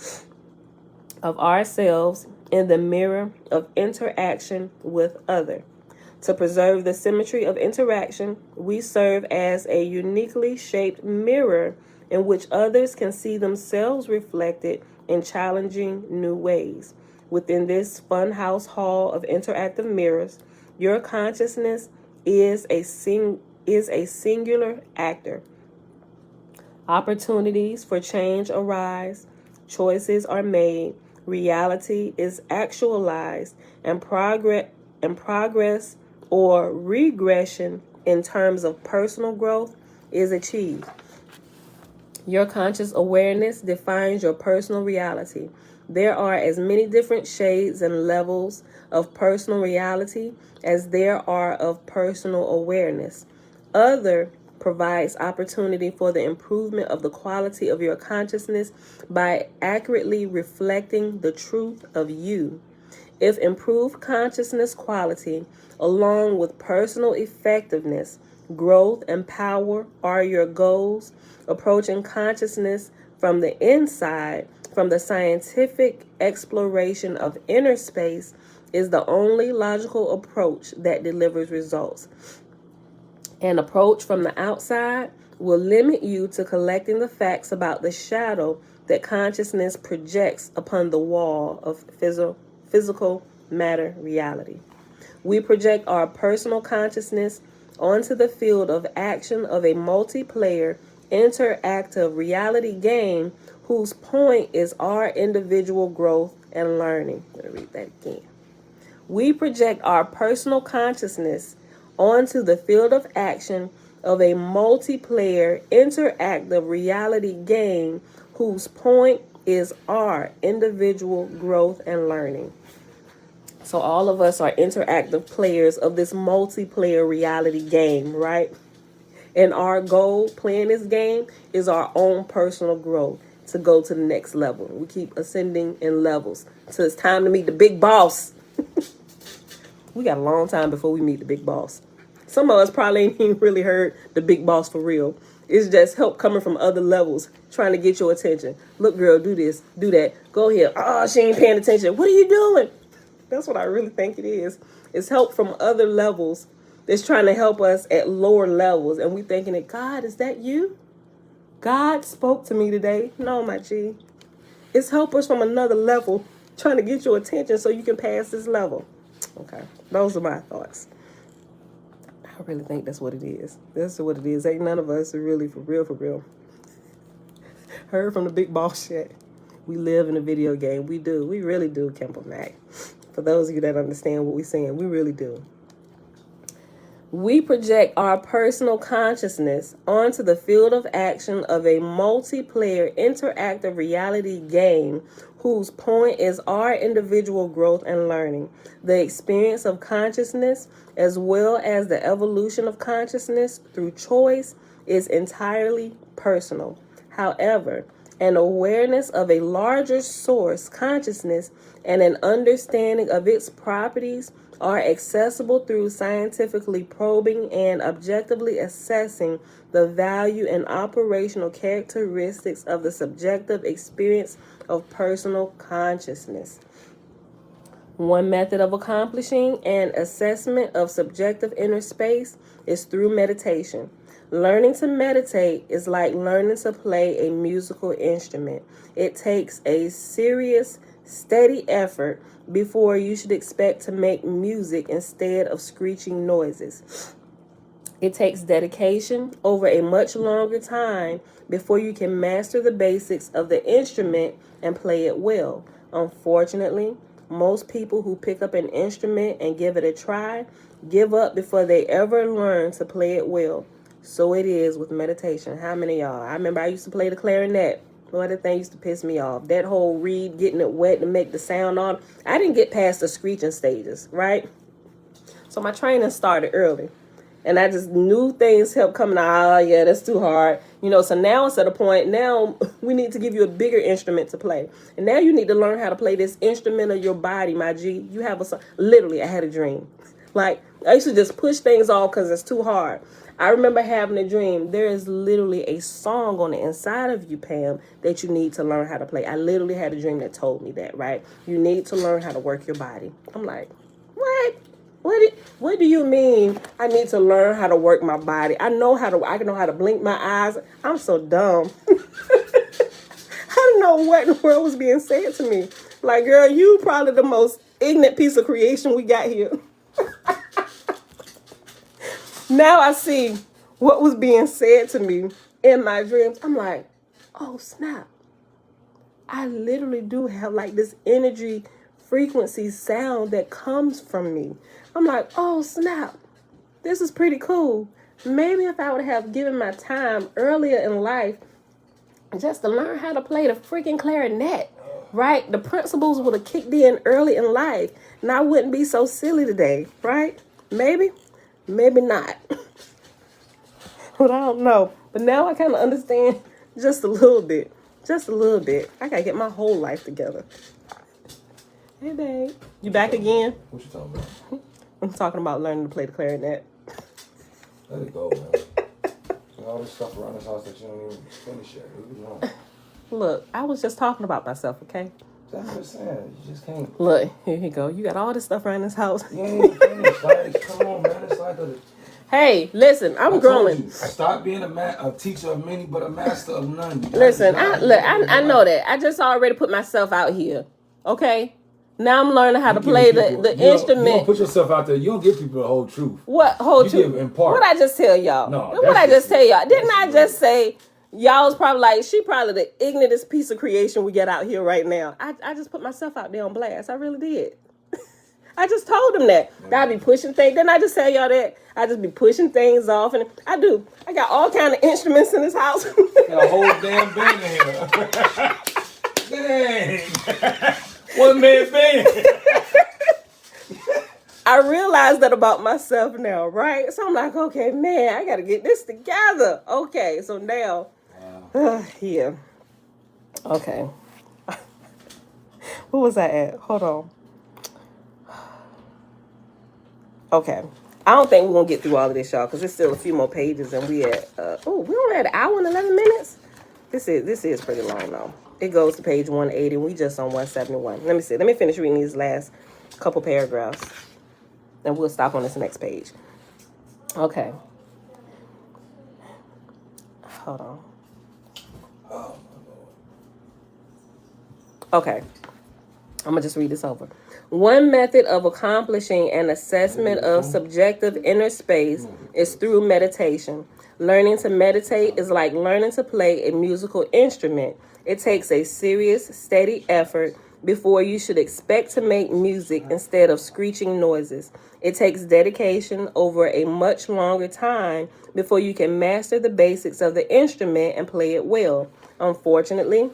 of ourselves in the mirror of interaction with other. To preserve the symmetry of interaction, we serve as a uniquely shaped mirror in which others can see themselves reflected in challenging new ways. Within this funhouse hall of interactive mirrors, your consciousness is a singular actor. Opportunities for change arise, choices are made, reality is actualized, and progress or regression in terms of personal growth is achieved. Your conscious awareness defines your personal reality. There are as many different shades and levels of personal reality as there are of personal awareness. Other provides opportunity for the improvement of the quality of your consciousness by accurately reflecting the truth of you. If improved consciousness quality, along with personal effectiveness, growth, and power are your goals, approaching consciousness from the inside, from the scientific exploration of inner space, is the only logical approach that delivers results. An approach from the outside will limit you to collecting the facts about the shadow that consciousness projects upon the wall of physical matter reality. We project our personal consciousness onto the field of action of a multiplayer, interactive reality game whose point is our individual growth and learning. Let me read that again. We project our personal consciousness onto the field of action of a multiplayer, interactive reality game whose point is our individual growth and learning. So all of us are interactive players of this multiplayer reality game, right? And our goal playing this game is our own personal growth to go to the next level. We keep ascending in levels. So it's time to meet the big boss. We got a long time before we meet the big boss. Some of us probably ain't even really heard the big boss for real. It's just help coming from other levels, trying to get your attention. Look, girl, do this, do that. Go here. Oh, she ain't paying attention. What are you doing? That's what I really think it is. It's help from other levels that's trying to help us at lower levels. And we thinking that, God, is that you? God spoke to me today. No, my G. It's helpers from another level trying to get your attention so you can pass this level. Okay, those are my thoughts. I really think that's what it is. That's what it is. Ain't none of us are really for real. Heard from the big boss yet. We live in a video game. We do. We really do, Kemple Mac. For those of you that understand what we're saying, we really do. We project our personal consciousness onto the field of action of a multiplayer interactive reality game whose point is our individual growth and learning. The experience of consciousness, as well as the evolution of consciousness through choice, is entirely personal. However, an awareness of a larger source consciousness and an understanding of its properties are accessible through scientifically probing and objectively assessing the value and operational characteristics of the subjective experience of personal consciousness. One method of accomplishing an assessment of subjective inner space is through meditation. Learning to meditate is like learning to play a musical instrument. It takes a serious, steady effort before you should expect to make music instead of screeching noises. It takes dedication over a much longer time before you can master the basics of the instrument and play it well. Unfortunately, most people who pick up an instrument and give it a try give up before they ever learn to play it well. So it is with meditation. How many of y'all? I remember I used to play the clarinet. Boy, that thing used to piss me off. That whole reed, getting it wet to make the sound on. I didn't get past the screeching stages, right? So my training started early. And I just knew things kept coming out. Oh, yeah, that's too hard. So now it's at a point, now we need to give you a bigger instrument to play. And now you need to learn how to play this instrument of your body, my G. You have literally, I had a dream. Like, I used to just push things off because it's too hard. I remember having a dream. There is literally a song on the inside of you, Pam, that you need to learn how to play. I literally had a dream that told me that, right? You need to learn how to work your body. I'm like, what? What do you mean I need to learn how to work my body? I know how to blink my eyes. I'm so dumb. I don't know what in the world was being said to me. Like, girl, you probably the most ignorant piece of creation we got here. Now I see what was being said to me in my dreams. I'm like, oh, snap. I literally do have like this energy frequency sound that comes from me. I'm like, oh, snap. This is pretty cool. Maybe if I would have given my time earlier in life just to learn how to play the freaking clarinet, right? The principles would have kicked in early in life, and I wouldn't be so silly today, right? Maybe not. But I don't know. But now I kind of understand just a little bit. Just a little bit. I gotta get my whole life together. Hey, babe. You back again? What you talking about? I'm talking about learning to play the clarinet. Let it go, man. All this stuff around this house that you don't even finish yet. Leave it alone. Look, I was just talking about myself, okay? That's what I'm saying. You just can't. Look, here you go. You got all this stuff around this house. You ain't finished. Like, come on, man. It's like a... Hey, listen, I'm growing. Stop being a teacher of many, but a master of none. Listen, I know that. I just already put myself out here, okay? Now I'm learning how to play the instrument. You don't put yourself out there. You don't give people the whole truth. What whole truth? Give in part. What I just tell y'all? No, what I just tell y'all? Didn't I just say y'all was probably like, she probably the ignorantest piece of creation we get out here right now? I just put myself out there on blast. I really did. I just told them that. Yeah. I'd be pushing things. Didn't I just tell y'all that? I just be pushing things off. And I do. I got all kind of instruments in this house. Got a whole damn band in here. Dang. One man band. I realize that about myself now, right? So I'm like, okay, man, I got to get this together. Okay, so now, yeah. Okay. What was I at? Hold on. Okay. I don't think we're going to get through all of this, y'all, because there's still a few more pages, and we at, we only had an hour and 11 minutes. This is pretty long, though. It goes to page 180, and we just on 171. Let me see. Let me finish reading these last couple paragraphs, and we'll stop on this next page. Okay. Hold on. Okay. I'm going to just read this over. One method of accomplishing an assessment of subjective inner space is through meditation. Learning to meditate is like learning to play a musical instrument. It takes a serious, steady effort before you should expect to make music instead of screeching noises. It takes dedication over a much longer time before you can master the basics of the instrument and play it well. Unfortunately,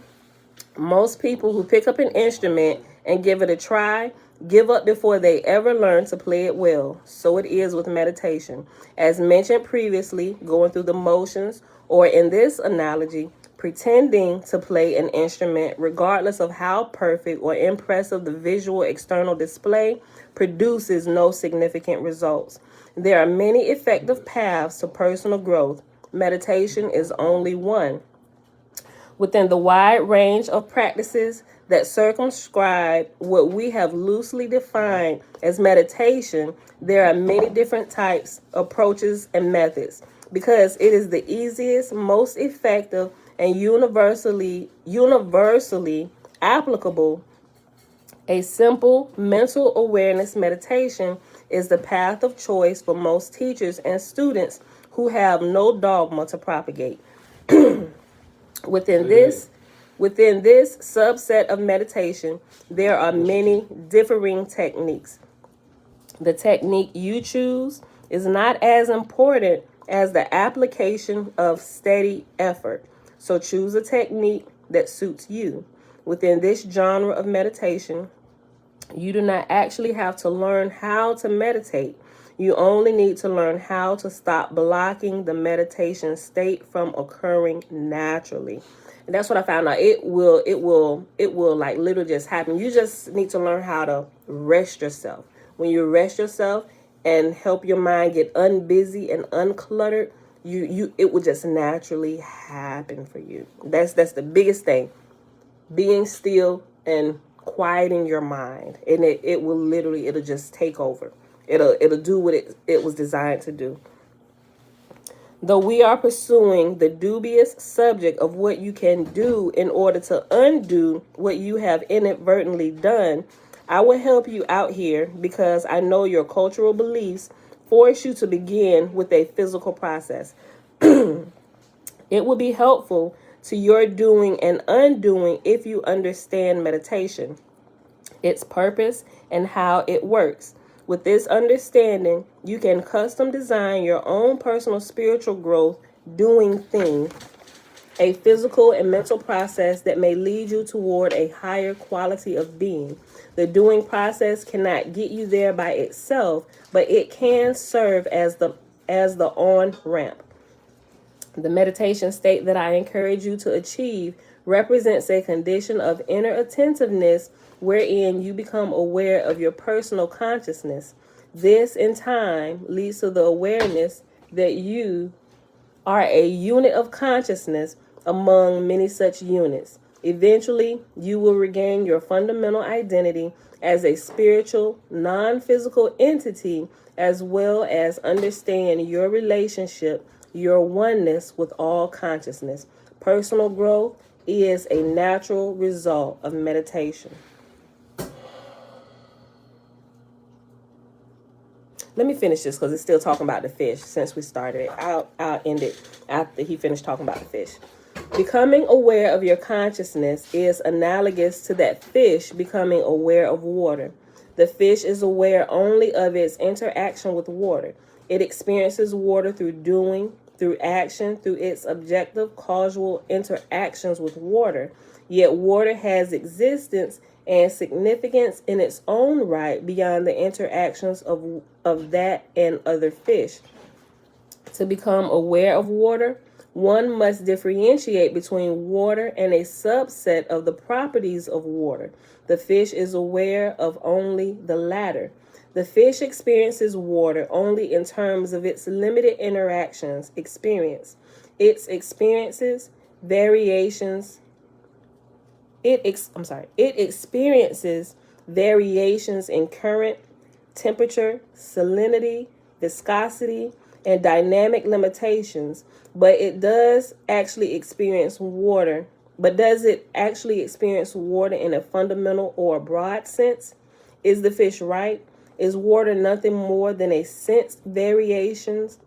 most people who pick up an instrument and give it a try give up before they ever learn to play it well. So it is with meditation. As mentioned previously, going through the motions, or in this analogy, pretending to play an instrument, regardless of how perfect or impressive the visual external display, produces no significant results. There are many effective paths to personal growth. Meditation is only one. Within the wide range of practices that circumscribe what we have loosely defined as meditation, there are many different types, approaches, and methods. Because it is the easiest, most effective, and universally applicable, a simple mental awareness meditation is the path of choice for most teachers and students who have no dogma to propagate. Within this subset of meditation, there are many differing techniques. The technique you choose is not as important as the application of steady effort. So choose a technique that suits you. Within this genre of meditation, you do not actually have to learn how to meditate. You only need to learn how to stop blocking the meditation state from occurring naturally. And that's what I found out. It will like literally just happen. You just need to learn how to rest yourself. When you rest yourself and help your mind get unbusy and uncluttered, it will just naturally happen for you. That's the biggest thing. Being still and quieting your mind. And it'll just take over. It'll do what it was designed to do. Though we are pursuing the dubious subject of what you can do in order to undo what you have inadvertently done, I will help you out here because I know your cultural beliefs force you to begin with a physical process. It will be helpful to your doing and undoing if you understand meditation, its purpose, and how it works. With this understanding, you can custom design your own personal spiritual growth doing thing, a physical and mental process that may lead you toward a higher quality of being. The doing process cannot get you there by itself, but it can serve as the on ramp. The meditation state that I encourage you to achieve represents a condition of inner attentiveness wherein you become aware of your personal consciousness. This, in time, leads to the awareness that you are a unit of consciousness among many such units. Eventually, you will regain your fundamental identity as a spiritual, non-physical entity, as well as understand your relationship, your oneness with all consciousness. Personal growth is a natural result of meditation. Let me finish this because it's still talking about the fish since we started it. I'll end it after he finished talking about the fish. Becoming aware of your consciousness is analogous to that fish becoming aware of water. The fish is aware only of its interaction with water. It experiences water through doing, through action, through its objective causal interactions with water. Yet water has existence and significance in its own right beyond the interactions of that and other fish. To become aware of water, one must differentiate between water and a subset of the properties of water. The fish is aware of only the latter. The fish experiences water only in terms of its limited experience. Its experiences variations. It experiences variations in current, temperature, salinity, viscosity, and dynamic limitations, but it does actually experience water. But does it actually experience water in a fundamental or a broad sense? Is the fish right? Is water nothing more than a sensed variations?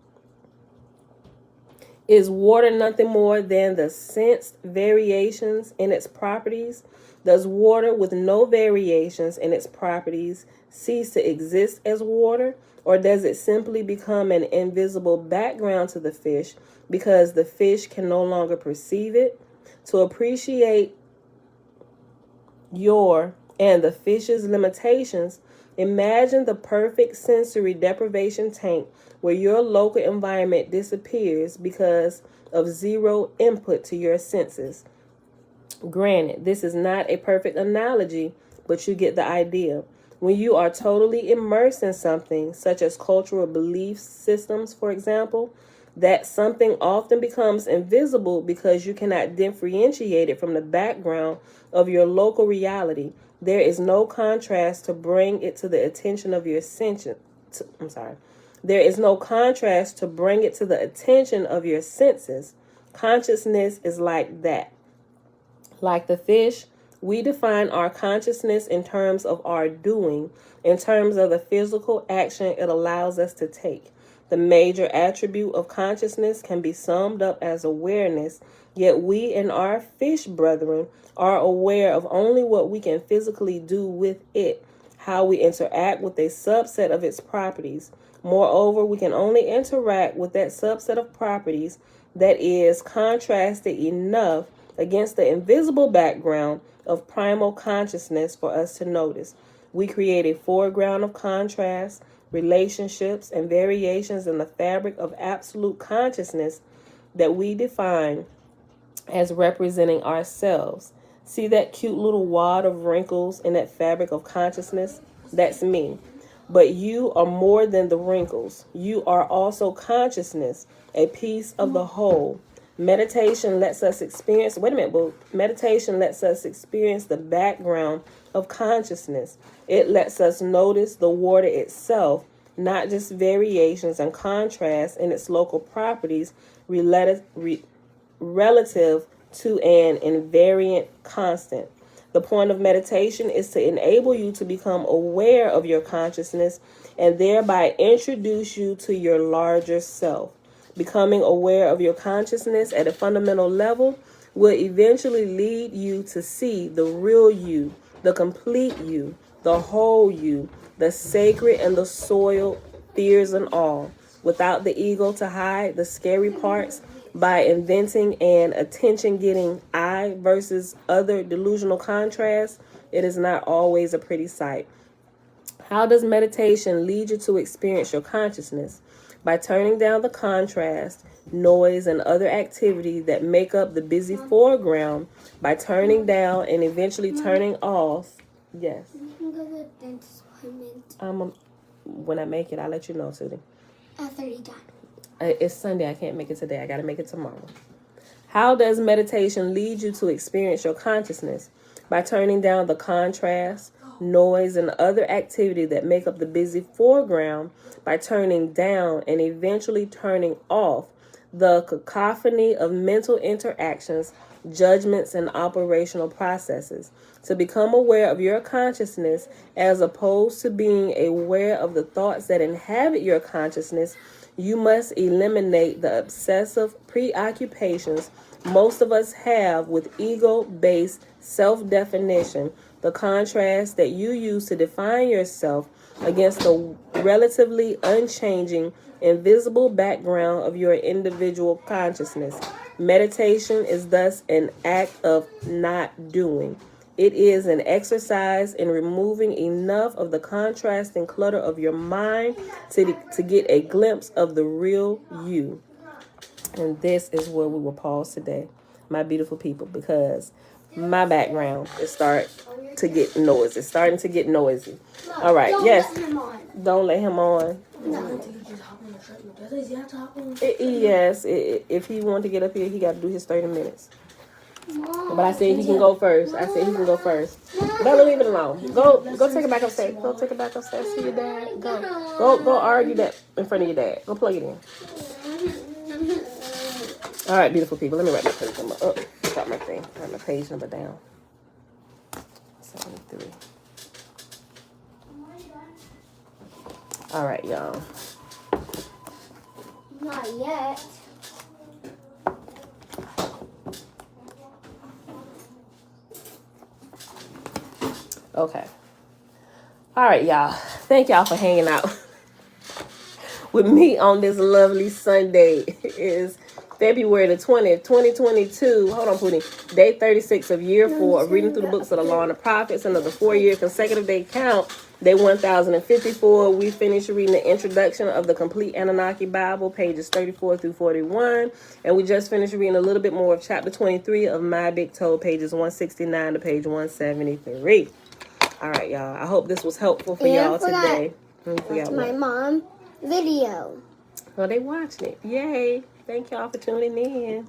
Is water nothing more than the sensed variations in its properties? Does water with no variations in its properties cease to exist as water? Or does it simply become an invisible background to the fish because the fish can no longer perceive it? To appreciate your and the fish's limitations, imagine the perfect sensory deprivation tank where your local environment disappears because of zero input to your senses. Granted, this is not a perfect analogy, but you get the idea. When you are totally immersed in something, such as cultural belief systems, for example, that something often becomes invisible because you cannot differentiate it from the background of your local reality. There is no contrast to bring it to the attention of your senses. There is no contrast to bring it to the attention of your senses. Consciousness is like that. Like the fish, we define our consciousness in terms of our doing, in terms of the physical action it allows us to take. The major attribute of consciousness can be summed up as awareness, yet we and our fish brethren are aware of only what we can physically do with it, how we interact with a subset of its properties. Moreover, we can only interact with that subset of properties that is contrasted enough against the invisible background of primal consciousness for us to notice. We create a foreground of contrast, relationships, and variations in the fabric of absolute consciousness that we define as representing ourselves. See that cute little wad of wrinkles in that fabric of consciousness? That's me. But you are more than the wrinkles. You are also consciousness, a piece of the whole. Meditation lets us experience, meditation lets us experience the background of consciousness. It lets us notice the water itself not just variations and contrasts in its local properties relative to an invariant constant. The point of meditation is to enable you to become aware of your consciousness and thereby introduce you to your larger self. Becoming aware of your consciousness at a fundamental level will eventually lead you to see the real you, the complete you, the whole you, the sacred and the soiled, fears and all, without the ego to hide the scary parts by inventing an attention-getting I versus other delusional contrasts. It is not always a pretty sight. How does meditation lead you to experience your consciousness? By turning down the contrast, noise, and other activity that make up the busy foreground, by turning down and eventually turning off. Yes. You can go to the dentist appointment. When I make it, I'll let you know, Sudie. After you done. It's Sunday. I can't make it today. I got to make it tomorrow. How does meditation lead you to experience your consciousness? By turning down the contrast, noise, and other activity that make up the busy foreground, by turning down and eventually turning off the cacophony of mental interactions, judgments, and operational processes. To become aware of your consciousness as opposed to being aware of the thoughts that inhabit your consciousness, you must eliminate the obsessive preoccupations most of us have with ego-based self-definition, the contrast that you use to define yourself against the relatively unchanging, invisible background of your individual consciousness. Meditation is thus an act of not doing. It is an exercise in removing enough of the contrasting clutter of your mind to get a glimpse of the real you. And this is where we will pause today, my beautiful people, because my background is starting to get noisy. It's starting to get noisy. All right, yes. Don't let him on. Yes, if he want to get up here, he got to do his 30 minutes. But I said he can go first. Better leave it alone. Go take it back upstairs. Go take it back upstairs to your dad. Go argue that in front of your dad. Go plug it in. All right, beautiful people. Let me write my page number up. Stop my thing. Write my page number down. 73. All right, y'all. Not yet. Okay. All right, y'all. Thank y'all for hanging out with me on this lovely Sunday. It is February the 20th, 2022. Hold on, Pootie. Day 36 of year 4 of reading through the books of the Law and the Prophets. Another 4-year consecutive day count. Day 1054. We finished reading the introduction of the Complete Annunaki Bible, pages 34 through 41. And we just finished reading a little bit more of chapter 23 of My Big Toe, pages 169 to page 173. All right, y'all. I hope this was helpful for y'all today. That's my mom video. Oh, they watching it. Yay. Thank y'all for tuning in.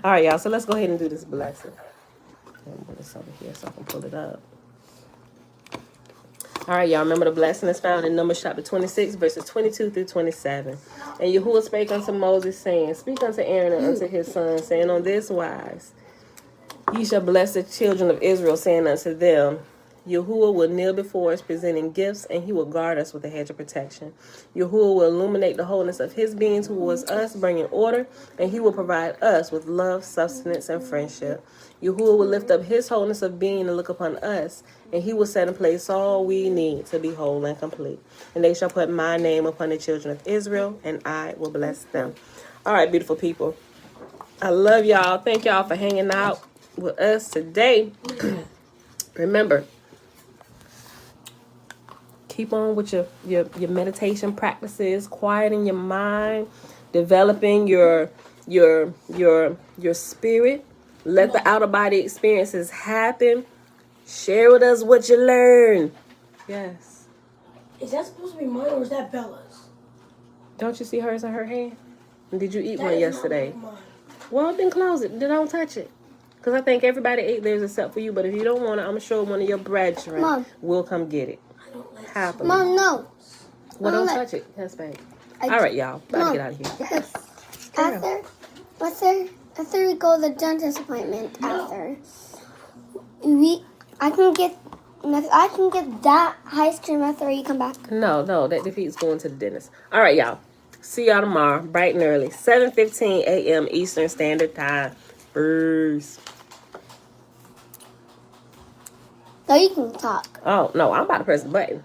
All right, y'all. So let's go ahead and do this blessing. I'm put this over here so I can pull it up. All right, y'all. Remember the blessing is found in Numbers chapter 26, verses 22 through 27. And Yahuwah spake unto Moses, saying, Speak unto Aaron and unto his sons, saying, On this wise ye shall bless the children of Israel, saying unto them, Yahuwah will kneel before us, presenting gifts, and he will guard us with a hedge of protection. Yahuwah will illuminate the wholeness of his being towards us, bringing order, and he will provide us with love, sustenance, and friendship. Yahuwah will lift up his wholeness of being and look upon us, and he will set in place all we need to be whole and complete. And they shall put my name upon the children of Israel, and I will bless them. All right, beautiful people. I love y'all. Thank y'all for hanging out with us today. Remember, keep on with your meditation practices, quieting your mind, developing your spirit. Let the outer body experiences happen. Share with us what you learn. Yes. Is that supposed to be mine or is that Bella's? Don't you see hers in her hand? Did you eat That one is yesterday? not mine. Well, then close it. Then don't touch it. Because I think everybody ate theirs except for you. But if you don't want it, I'm sure one of your brethren Mom. will come get it. I don't Happily. Mom, no. Well, don't Mom, touch it. That's bad. I- All right, y'all. About to Mom, get out of here. Yes. After we go to the dentist appointment, after I can get that ice cream after you come back. No, that defeats going to the dentist. All right, y'all. See y'all tomorrow, bright and early, 7:15 a.m. Eastern Standard Time. Peace. So you can talk. Oh, no, I'm about to press the button.